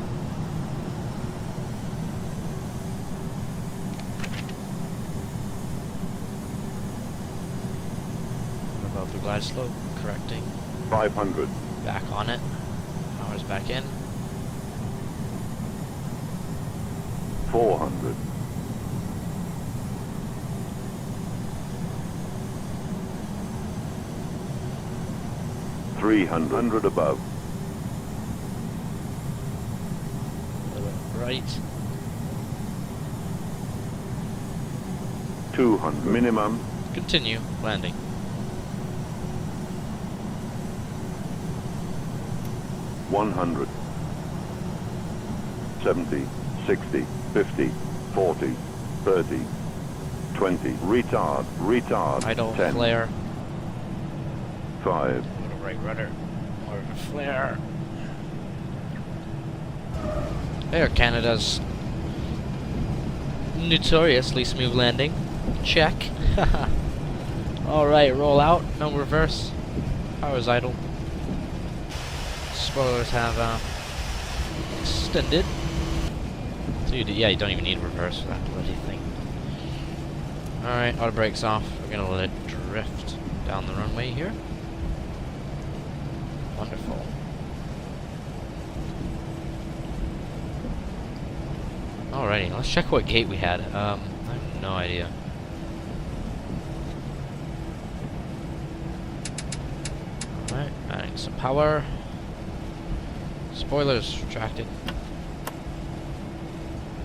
through glide slope, correcting. 500. Back on it. Power's back in. 400. 300 above. A little bit right. 200 minimum. Continue landing. 100. 70, 60, 50, 40, 30, 20. Retard. Idle 10. flare. 5. Little right rudder. More of a flare. Air Canada's notoriously smooth landing. Check. Alright, roll out. No reverse. Power's idle. Spoilers have extended. So you don't even need reverse for that bloody thing. Alright, auto brakes off. We're gonna let it drift down the runway here. Wonderful. Alrighty, let's check what gate we had. I have no idea. Alright, adding some power. Spoilers retracted.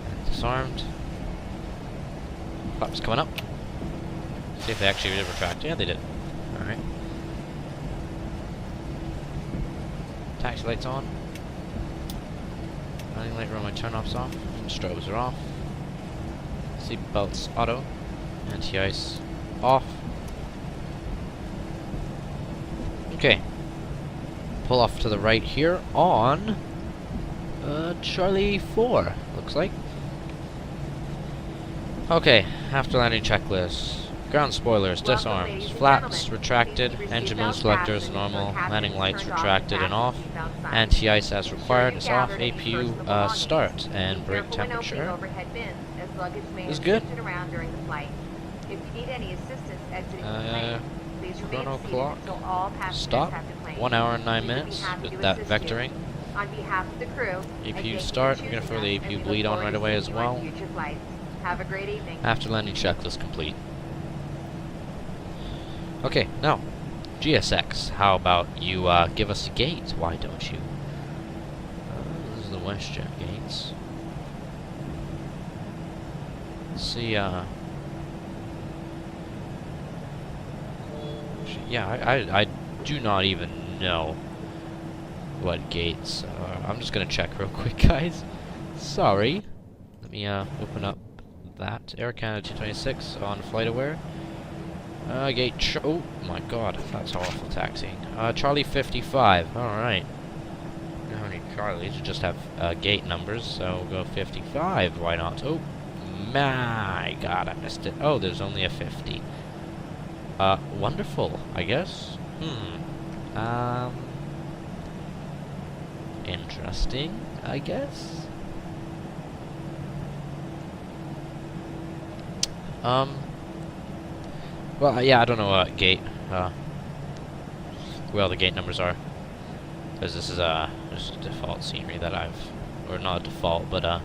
And disarmed. Flaps coming up. See if they actually did retract. Yeah, they did. Alright. Taxi lights on. Running light runway turn-offs off. Strobes are off. Seat belts auto. Anti-ice off. Okay. Pull off to the right here on Charlie 4, looks like. Okay, after landing checklist. Ground spoilers, disarmed. Flaps retracted. Engine mode selectors normal. Landing lights retracted and off. Anti-ice as required is off. APU start. And brake temperature is good. Chrono clock. Stop. 1 hour and 9 minutes with that vectoring. On behalf of the crew, APU start. We're going to throw the APU bleed on right away as well. Have a great evening. After landing checklist complete. Okay, now, GSX, how about you give us a gate? Why don't you? This is the WestJet gates. Let's see, yeah, I do not even know what gates are. I'm just gonna check real quick, guys. Sorry. Let me open up that. Air Canada 226 on FlightAware. Gate oh my god, that's awful taxiing. Charlie 55, alright. How many Charlies? You just have gate numbers, so we'll go 55, why not? Oh my god, I missed it. Oh, there's only a 50. Wonderful, I guess. Interesting, I guess. Well, yeah, I don't know what gate, where all the gate numbers are. Because this is, just a default scenery that or not a default, but, a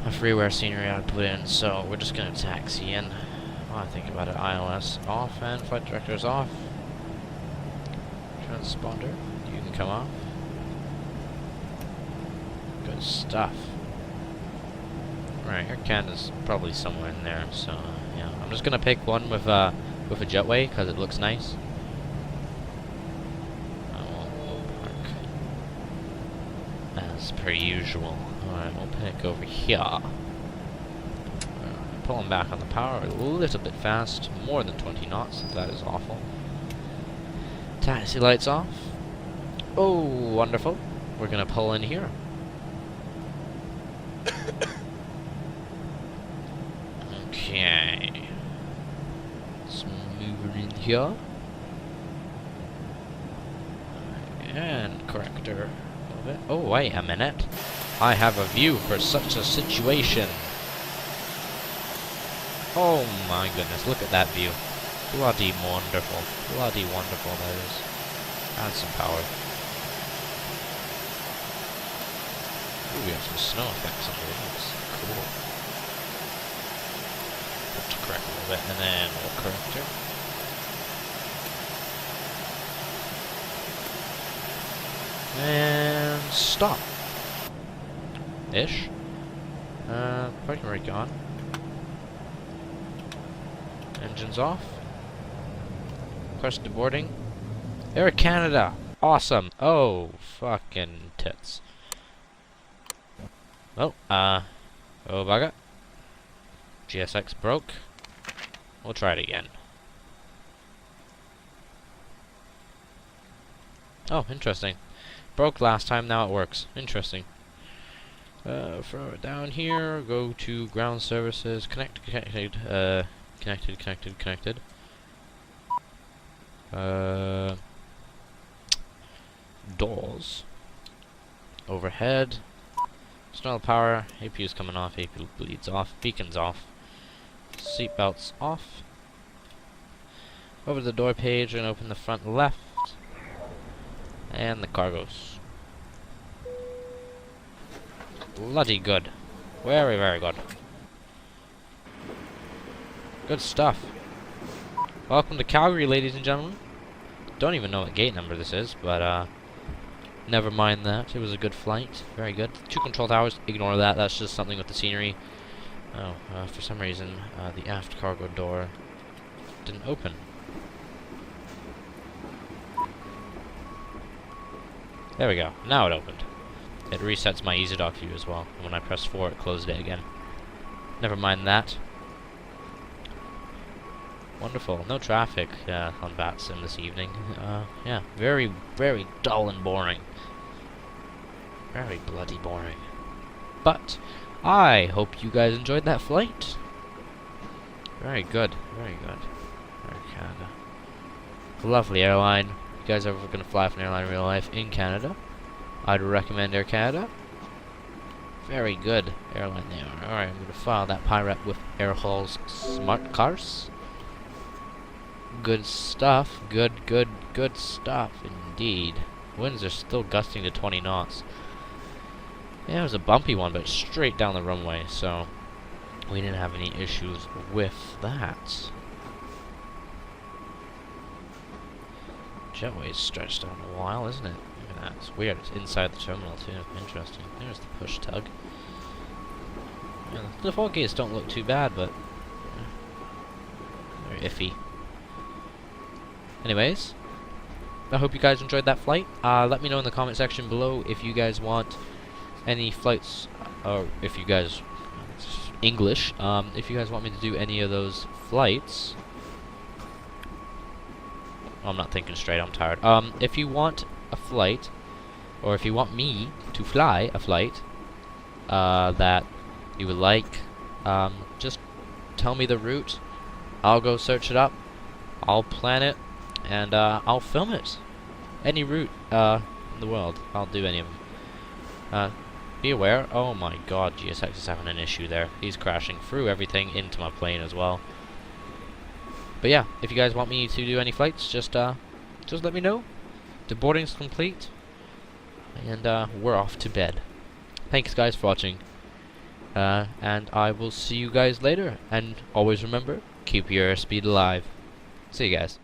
freeware scenery I'd put in, so we're just gonna taxi in. While I think about it, ILS off, and flight directors off. Transponder, you can come off. Good stuff. Right, Air Canada's probably somewhere in there, so yeah. I'm just gonna pick one with a jetway because it looks nice. I will park as per usual. Alright, we'll pick over here. Pulling back on the power a little bit fast, more than 20 knots. That is awful. Taxi lights off. Oh, wonderful. We're gonna pull in here. Okay. Let's move in here. And corrector. Oh, wait a minute. I have a view for such a situation. Oh my goodness, look at that view. Bloody wonderful. Bloody wonderful, that is. Add some power. Ooh, we have some snow effects under it. That's cool. Have to correct a little bit, and then we'll correct it. And stop. Ish. Parking brake on. Engines off. Press to boarding. Air Canada! Awesome! Oh, fucking tits. Oh, oh bugger. GSX broke. We'll try it again. Oh, interesting. Broke last time, now it works. Interesting. Throw it down here, go to ground services, connected. Doors. Overhead. External power, APU's coming off, APU bleeds off, beacons off. Seatbelts off. Over to the door page and open the front left. And the cargos. Bloody good. Very, very good. Good stuff. Welcome to Calgary, ladies and gentlemen. Don't even know what gate number this is, but never mind that. It was a good flight. Very good. 2 control towers. Ignore that. That's just something with the scenery. Oh, for some reason, the aft cargo door didn't open. There we go. Now it opened. It resets my EasyDock view as well. When I pressed 4, it closed it again. Never mind that. Wonderful. No traffic on VATSIM this evening. Yeah, very, very dull and boring. Very bloody boring. But I hope you guys enjoyed that flight. Very good. Very good. Air Canada. Lovely airline. If you guys are ever going to fly for an airline in real life in Canada, I'd recommend Air Canada. Very good airline they are. Alright, I'm going to file that pirate with Air Hall's smart cars. Good stuff. Good stuff indeed. Winds are still gusting to 20 knots. Yeah, it was a bumpy one, but straight down the runway, so we didn't have any issues with that. Jetway's stretched out a while, isn't it? Look at that. It's weird. It's inside the terminal, too. Interesting. There's the push tug. Yeah, the default gates don't look too bad, but they're iffy. Anyways, I hope you guys enjoyed that flight. Let me know in the comment section below if you guys want any flights, or if you guys English, if you guys want me to do any of those flights. I'm not thinking straight, I'm tired. If you want a flight, or if you want me to fly a flight that you would like, just tell me the route. I'll go search it up, I'll plan it, and I'll film it. Any route in the world, I'll do any of them. Be aware, oh my god, GSX is having an issue there. He's crashing through everything into my plane as well. But yeah, if you guys want me to do any flights, just let me know. The boarding's complete, and we're off to bed. Thanks guys for watching, and I will see you guys later. And always remember, keep your airspeed alive. See you guys.